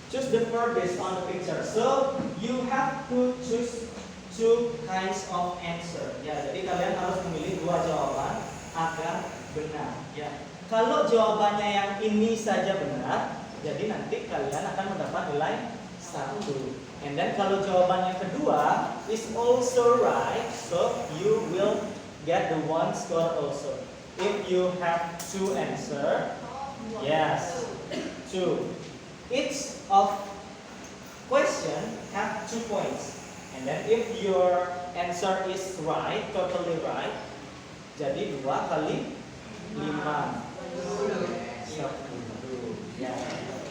[SPEAKER 2] choose the verb based on the picture. So you have to choose two kinds of answer. Ya, jadi kalian harus memilih dua jawaban agar benar. Ya, kalau jawabannya yang ini saja benar, jadi nanti kalian akan mendapat nilai 1. And then kalau jawaban yang kedua is also right, so you will get the 1 score also. If you have two answer, yes, 2. Each of question have 2 points. And then if your answer is right, totally right, jadi 2 kali 5 10. Ya.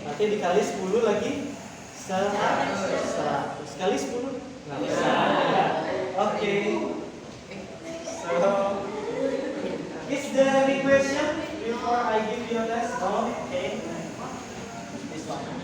[SPEAKER 2] Nanti dikali 10 lagi 100. Kali 10 nggak bisa. Oke. So is there any question before I give you a test? No? Okay. This one.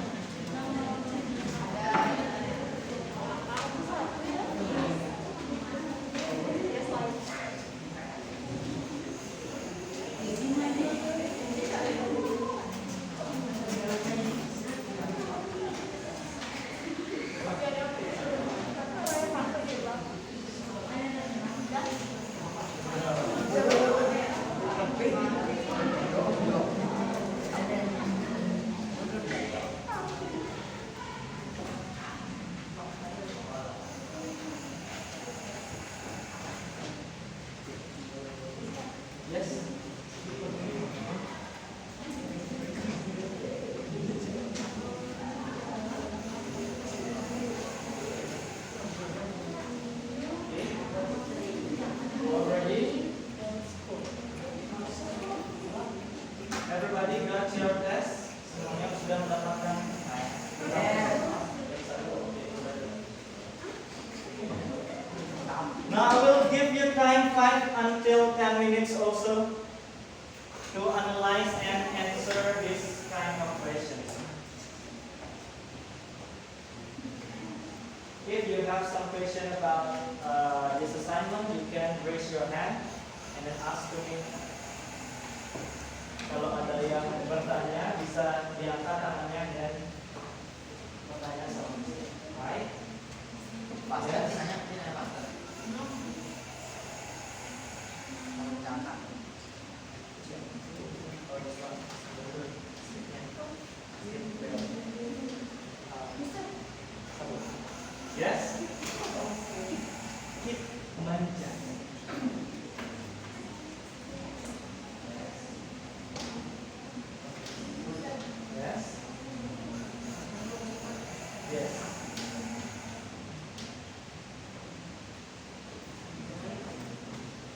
[SPEAKER 2] Everybody got your test? Semuanya sudah mendapatkan? Now I will give you time 5 until 10 minutes also to analyze and answer this kind of questions. If you have some question about this assignment, you can raise your hand and then ask to me. Kalau ada yang bertanya, bisa diangkat tangannya dan bertanya sama saya. Baik.
[SPEAKER 4] Pak, saya tanya ini Pak. Jangan.
[SPEAKER 2] Yes. Keep manja. Yes. Yes.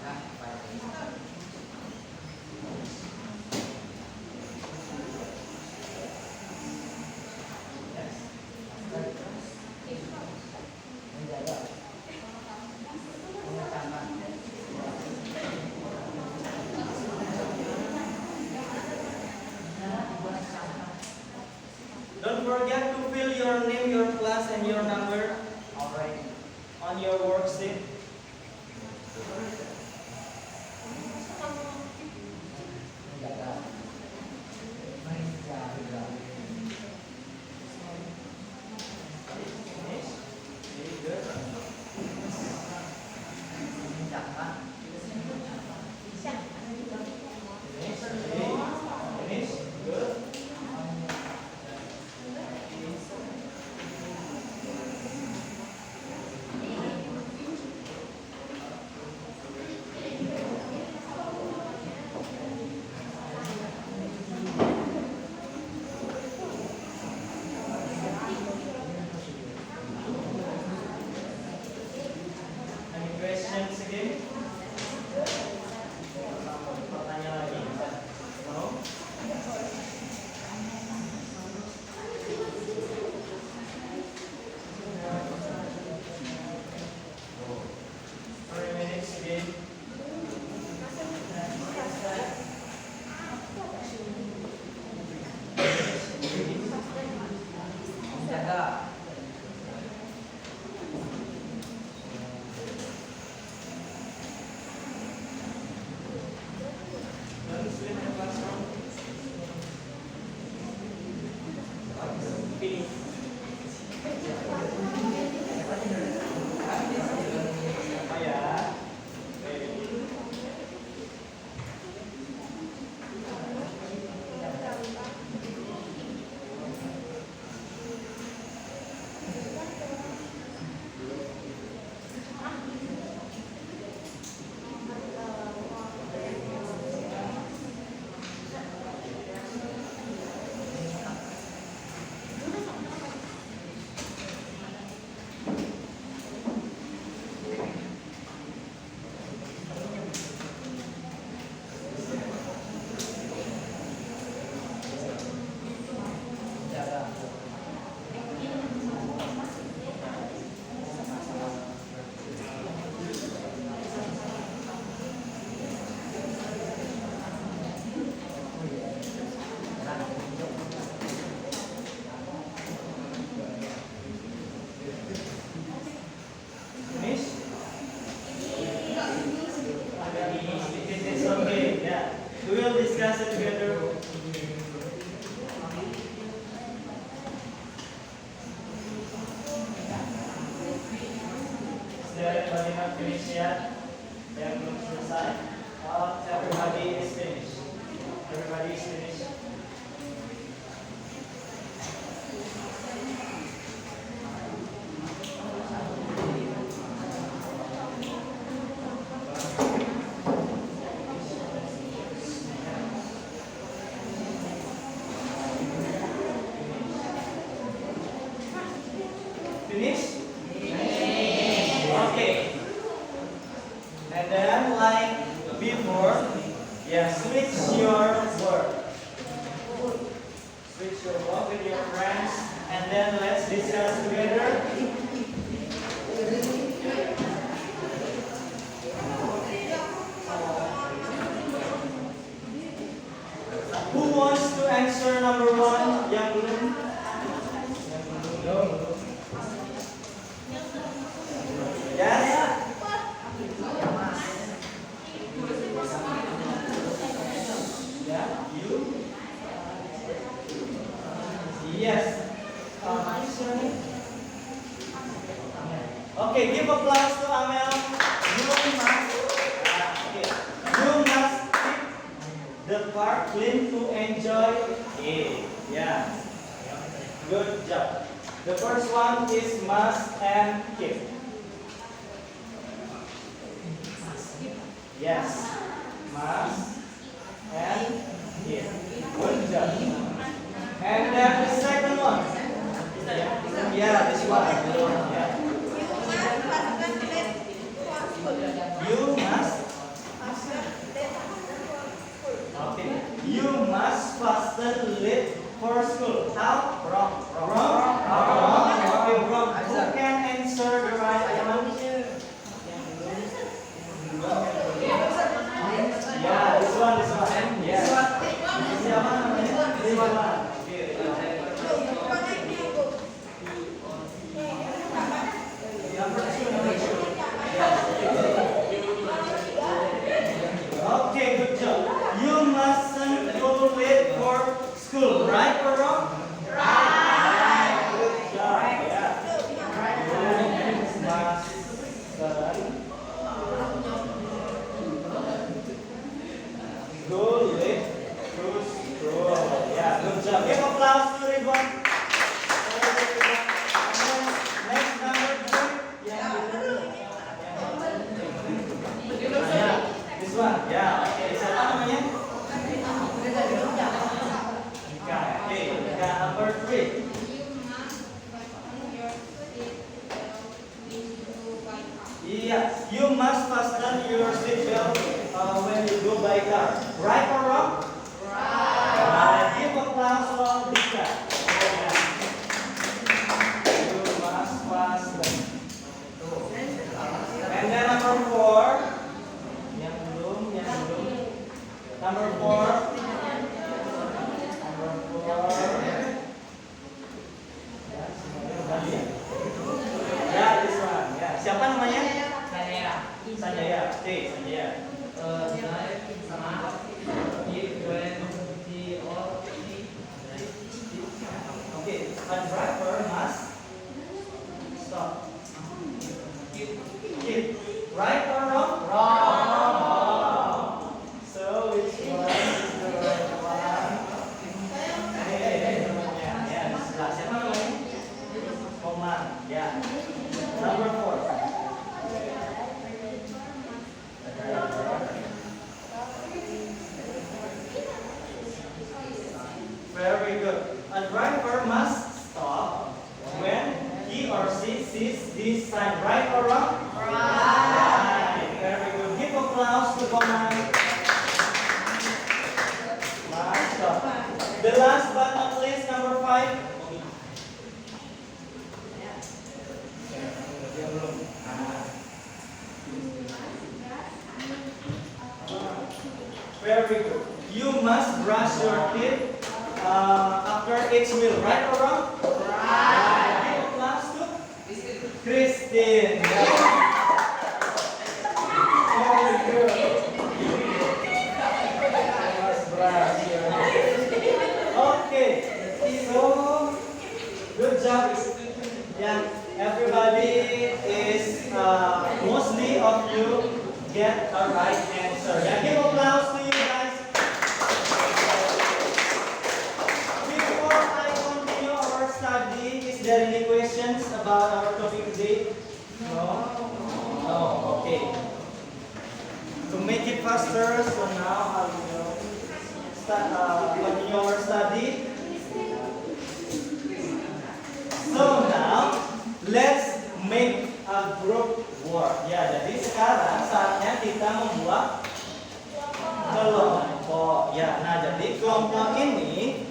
[SPEAKER 4] Nah, Pak.
[SPEAKER 2] Don't forget to fill your name, your class, and your number on your worksheet. Very good. discuss it together. Is there anybody not finished yet? Yang belum selesai? Everybody is finished. Everybody is finished. Finish? Okay. And then like before, yeah, switch your work. Switch your work with your friends, and then let's discuss together. Who wants to answer number 1? Yang belum? Yes? Yeah, you? Yes. Okay, give applause to Amel. You must keep the park clean to enjoy it. Yeah. Good job. The first one is must and keep. Yes. Must and keep. Good job. And then the second one. Yeah, this one. Yeah. You must. Okay. You must fasten late for school. How? Wrong. Okay, wrong. Who can answer the right one? Yeah, this one. Yeah. Siapa namanya? This one. Okay, good job. You mustn't go late for school, right or wrong? Right. Good job. Yeah. You mustn't go late to school. Yeah, good job. Give applause to Ridwan. Next number 2. Yeah. This one. Yeah. Okay. Siapa namanya? Ika. Okay. Ika number 3. Yeah. You must fasten your seatbelt when you go by car. Right or wrong? Right. Give applause for Ika. You must fasten. And then number 4. Yang belum. Number 4. Ya, this one. Ya, siapa namanya? Sanjaya. Oke, Sanjaya. Okay, a driver must stop. Keep. Right or wrong? Wrong. So which one is the right one? Ya, di sebelah. Siapa namanya? Komar. Ya. Number 4. Very good. A driver must stop when he or she sees this sign. Right or wrong? Right. Very good. Give applause to Komar. Must stop. The last but not least, number 5. Dia belum. Very good. You must brush your teeth after each meal. Right or wrong? Right. Give applause to Christine. Very good. You must brush. faster. So now I will start continue our study. So now let's make a group work. Ya, jadi sekarang saatnya kita membuat kelompok. Ya, nah jadi kelompok ini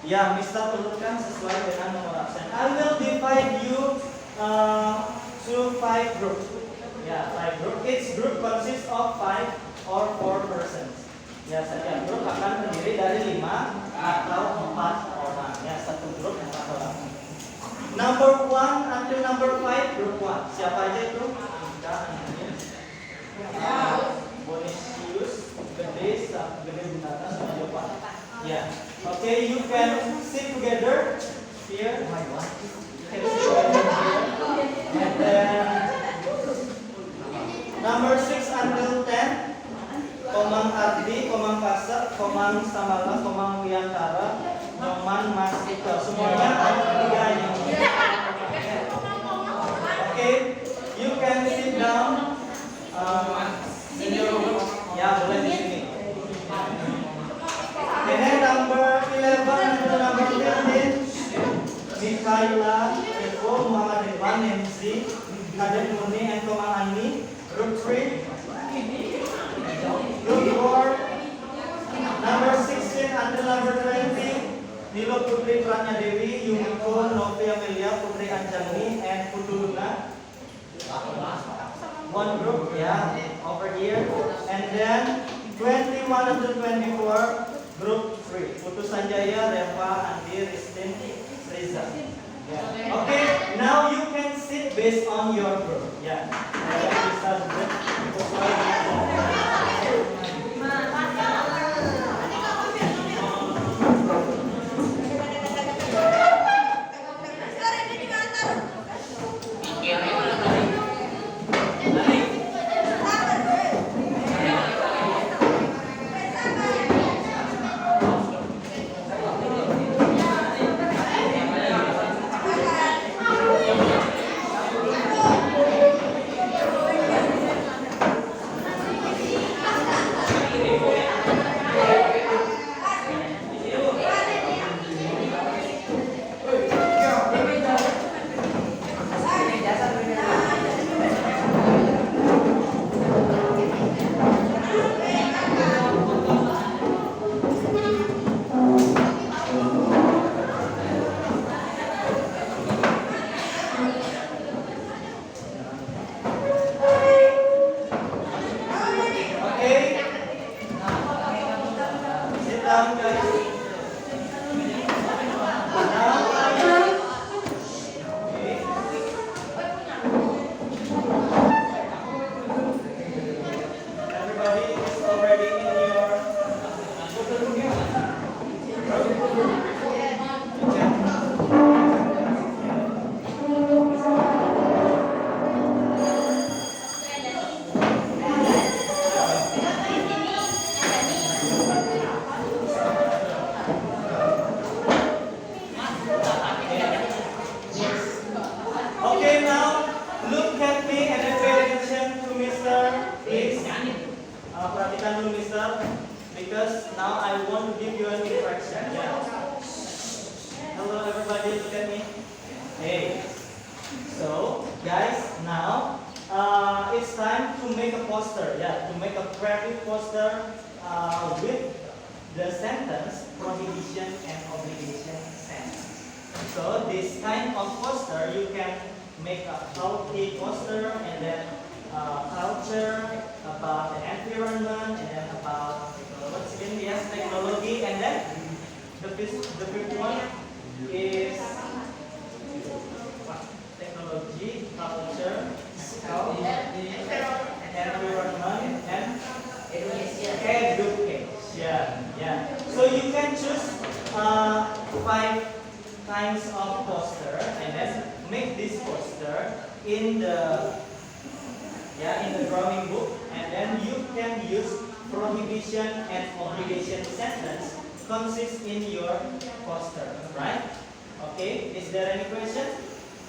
[SPEAKER 2] ya Mister perlukan sesuai dengan nomor absen. I will divide you to 5 groups. Ya, 5 group. Each group consists of 5 or 4 persons. Ya, setiap grup akan terdiri dari 5 atau 4 orang. Ya, satu grup 4 orang. Number 1 until number 5 group 1. Siapa aja itu? Bonisius, Gede, Gede Bunata, sama Jopa. Ya, okay, you can sit together here. You can sit together here. And then number 6 until 10. Komang Ardi, Komang Kasar, Komang Samala, Komang Wiyantara, Nyoman Mas Ito. Semuanya ada 3 yang okay, you can sit down. Ya, boleh di sini. And then number 11 until number 15, Mikaela, Eko, Muhammad Irfan, MC, Kaden Murni, and Komang Ani. Group 3. Group 4, number 16 until number 20, Nilo Putri Pratnya Dewi, Yumiko, Novi Amelia, Putri Anjani, and Putu Luna. One group, yeah, over here. And then 21 until 24, group 3, Putu Sanjaya, Reva, Andi, Ristin, Riza. Yeah. Okay, now you can sit based on your group. Yeah.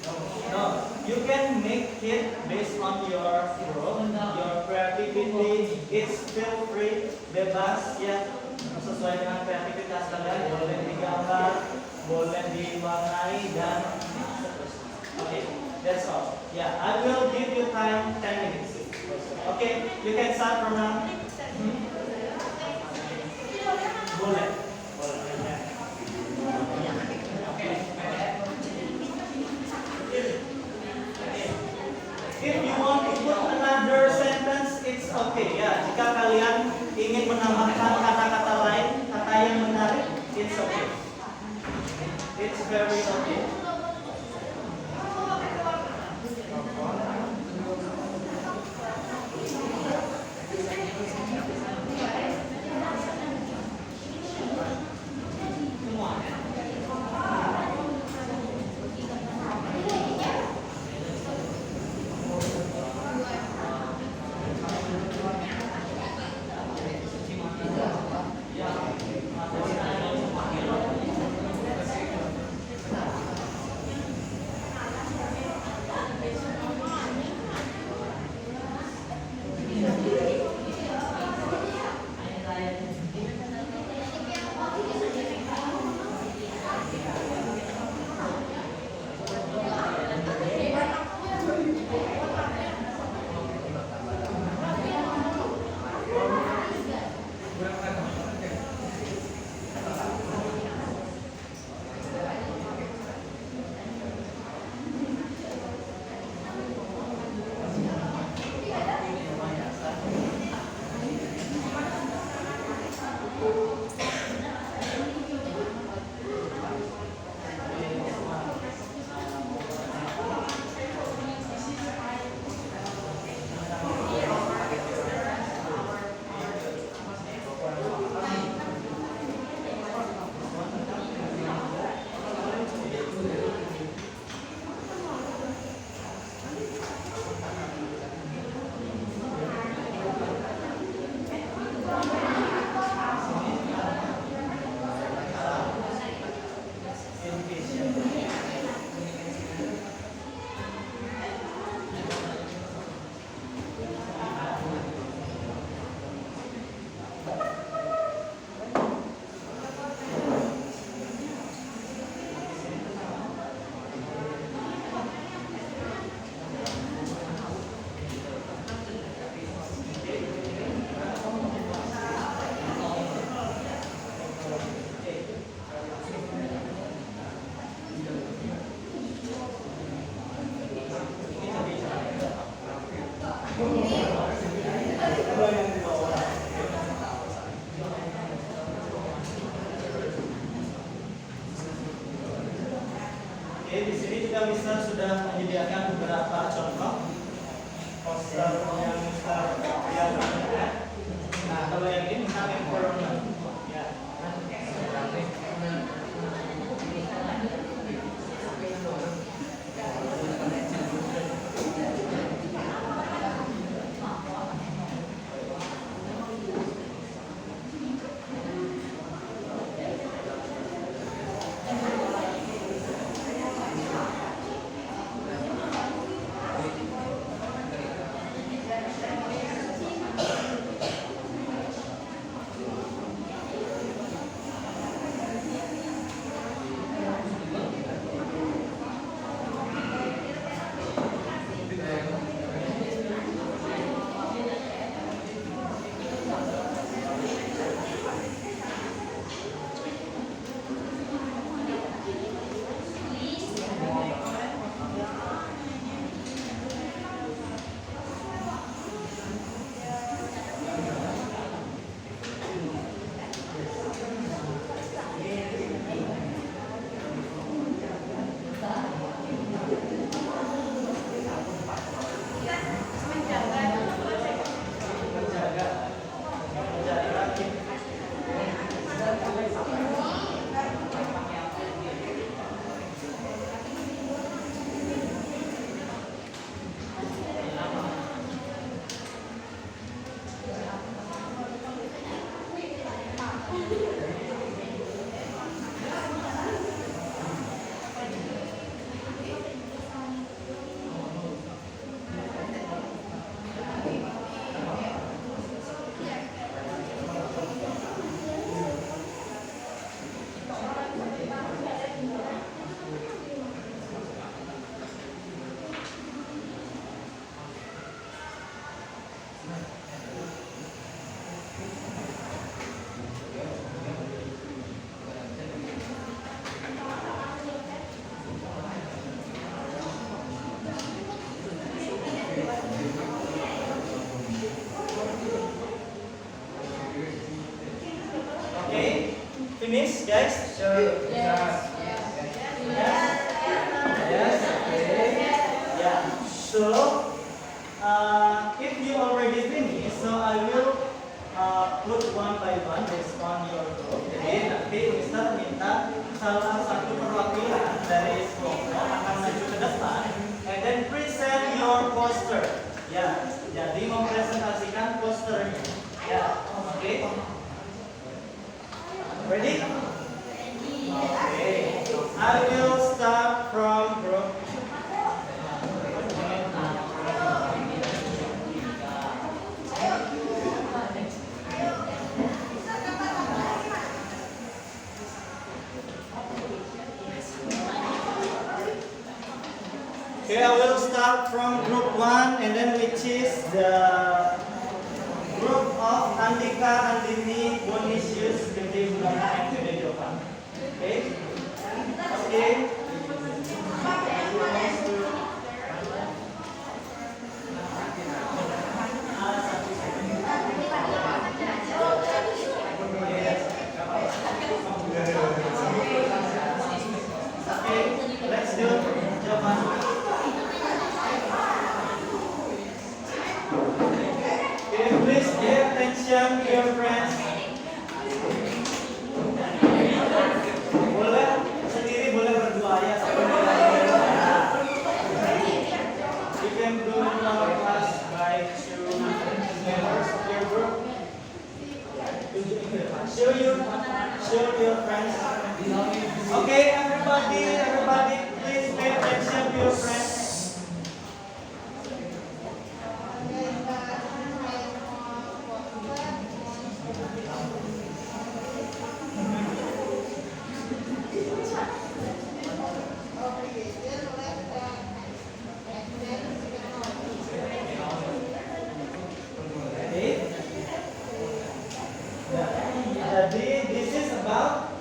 [SPEAKER 2] No, you can make it based on your group, your creativity. It's feel free, bebas ya, sesuai dengan kreativitas kalian. Boleh digambar, boleh diwarnai dan seterusnya. Okay, that's all. Yeah, I will give you time 10 minutes. Okay, you can start from now. Boleh. If you want to put another sentence, it's okay ya. Jika kalian ingin menambahkan kata-kata lain, kata yang menarik, it's okay. It's very okay. Oke, di sini juga Mister sudah menyediakan beberapa contoh poster yang Mister lihat. Nah, kalau yang ini Mister empowerment. Ya. Finish, guys?
[SPEAKER 4] Sure.
[SPEAKER 2] Yes. Yes. Okay. Yeah. So, if you already finished, so I will put one by one based on your group. Jadi nanti Mister minta salah satu perwakilan dari kelompok akan maju ke depan, and then present your poster. Ya, jadi mempresentasikan posternya. Ya, oke. Ready? Okay. I will start from group. Okay, I will start from group 1 and then which is the group of Andika, Andini, Bonisius, Gede, Bulana, and Gede Jovan. Okay? Okay. Okay, let's do Jovan. Okay, please pay attention to your friends. Boleh sendiri, boleh berdua ya. You can do in our class by 2 members of your group. Show your friends. Okay, everybody, please pay attention to your friends. Jadi this is about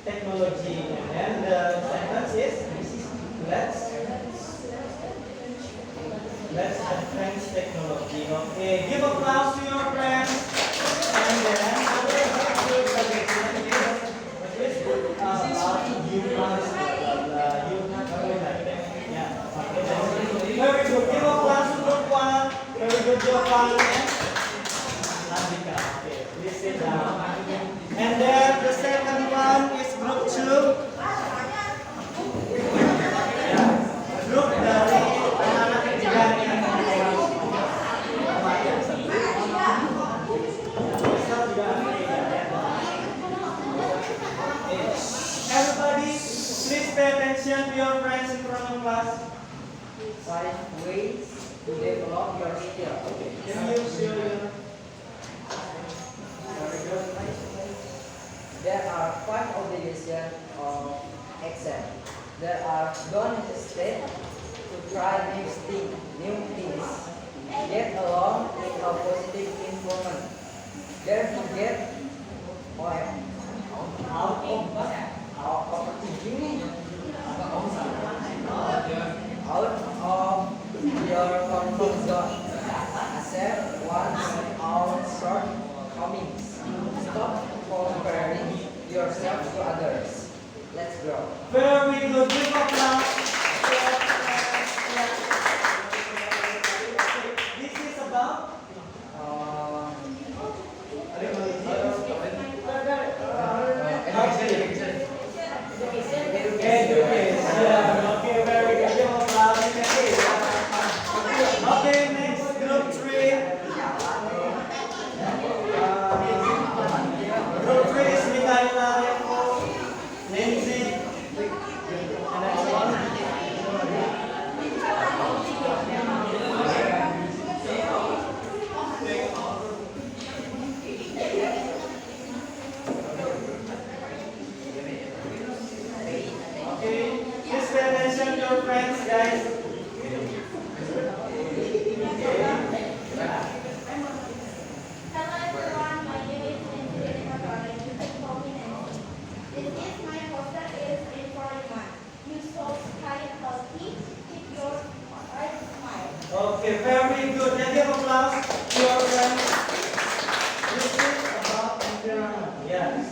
[SPEAKER 2] technology, and the sentence is let's advance technology. Okay, give applause to your friends, and then I will give you the suggestion which is about humans. Very good. Give applause to group 1. Very good, Jovan and Andika. Okay, please sit down. And then the second one is group 2. Yeah. Group dari anak-anak ketiga yang everybody, please pay attention to your friends in front of class.
[SPEAKER 4] 5 ways to develop your skill.
[SPEAKER 2] Can you show your
[SPEAKER 4] There are 5 obligations of exam. There are don't hesitate to try new things. Get along with a positive environment. Dare to get out of thinking, out of your comfort zone. Accept one's own shortcomings. Stop comparing yourself to others. Let's grow.
[SPEAKER 2] very good. Give applause. This is about education. Okay, very good. Give applause. Okay, next group 3. Group 3 is Mikaela, Nancy, and next one. Okay, please pay attention to your friends, guys.
[SPEAKER 3] Hello everyone, my name is Nancy Madonna. You can call me Nancy. This is my poster is informative. You so kind, healthy, keep your heart smile.
[SPEAKER 2] Okay, very good. Can you give applause to your friends? This is about environment. Yes.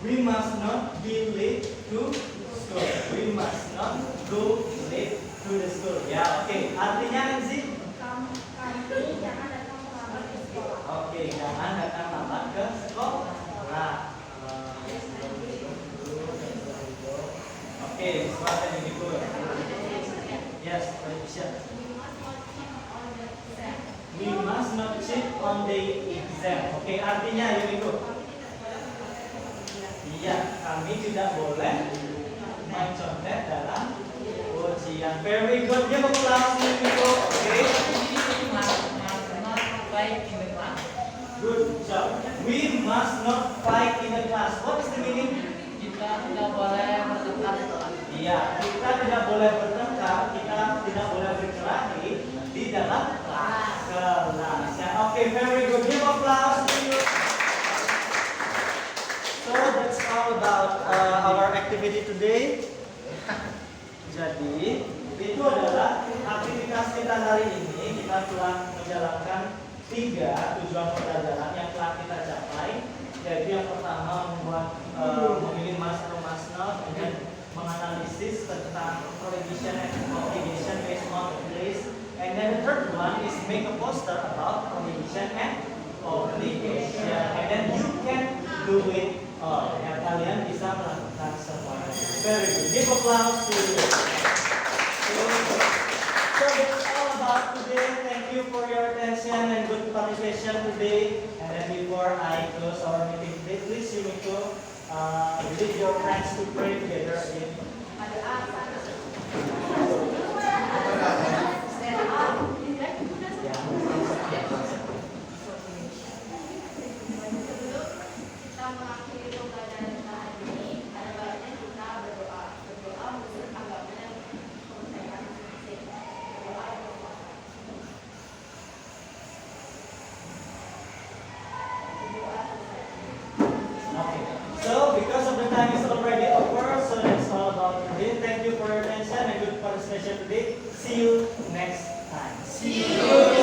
[SPEAKER 2] We must not be late to school. We must not go late to the school. Ya, oke. Artinya Nancy?
[SPEAKER 3] Kami jangan datang terlambat ke sekolah.
[SPEAKER 2] Oke, jangan datang lambat ke sekolah. Oke, sesuatu yang good. Yes, position. We must not cheat on the exam. Oke, artinya yang itu. Iya, kami tidak boleh mencontek dalam ujian. Very good. Dia applause Yumiko. Oke. Good job. We must not fight in the class. What is the meaning?
[SPEAKER 5] Kita tidak boleh bertengkar di kelas.
[SPEAKER 2] Iya, kita tidak boleh bertengkar, kita tidak boleh berkelahi di dalam kelas. Ya, oke, very good. Give applause to you. So that's all about our activity today. Jadi itu adalah aktivitas kita hari ini. Kita telah menjalankan 3 tujuan pembelajaran yang telah kita capai. Yaitu yang pertama membuat memilih mas atau masnot, kemudian menganalisis tentang correlation and obligation based on place. And then the third one is make a poster about correlation and obligation. And then you can do it all. Ya, kalian bisa melakukan semuanya. Very good. Give applause to you. So that's all about today. Thank you for your attention and good participation today. And then before I close our meeting today, please Yumiko, lead your friends to pray together again.
[SPEAKER 3] Kita mengakhiri pembelajaran kita hari ini. Ada baiknya kita berdoa menurut agama dan kepercayaan masing-masing. Berdoa yang berdoa.
[SPEAKER 2] Okay. So because of the time is already over, so that's all about today. Thank you for your attention and good participation today. See you next time. See you.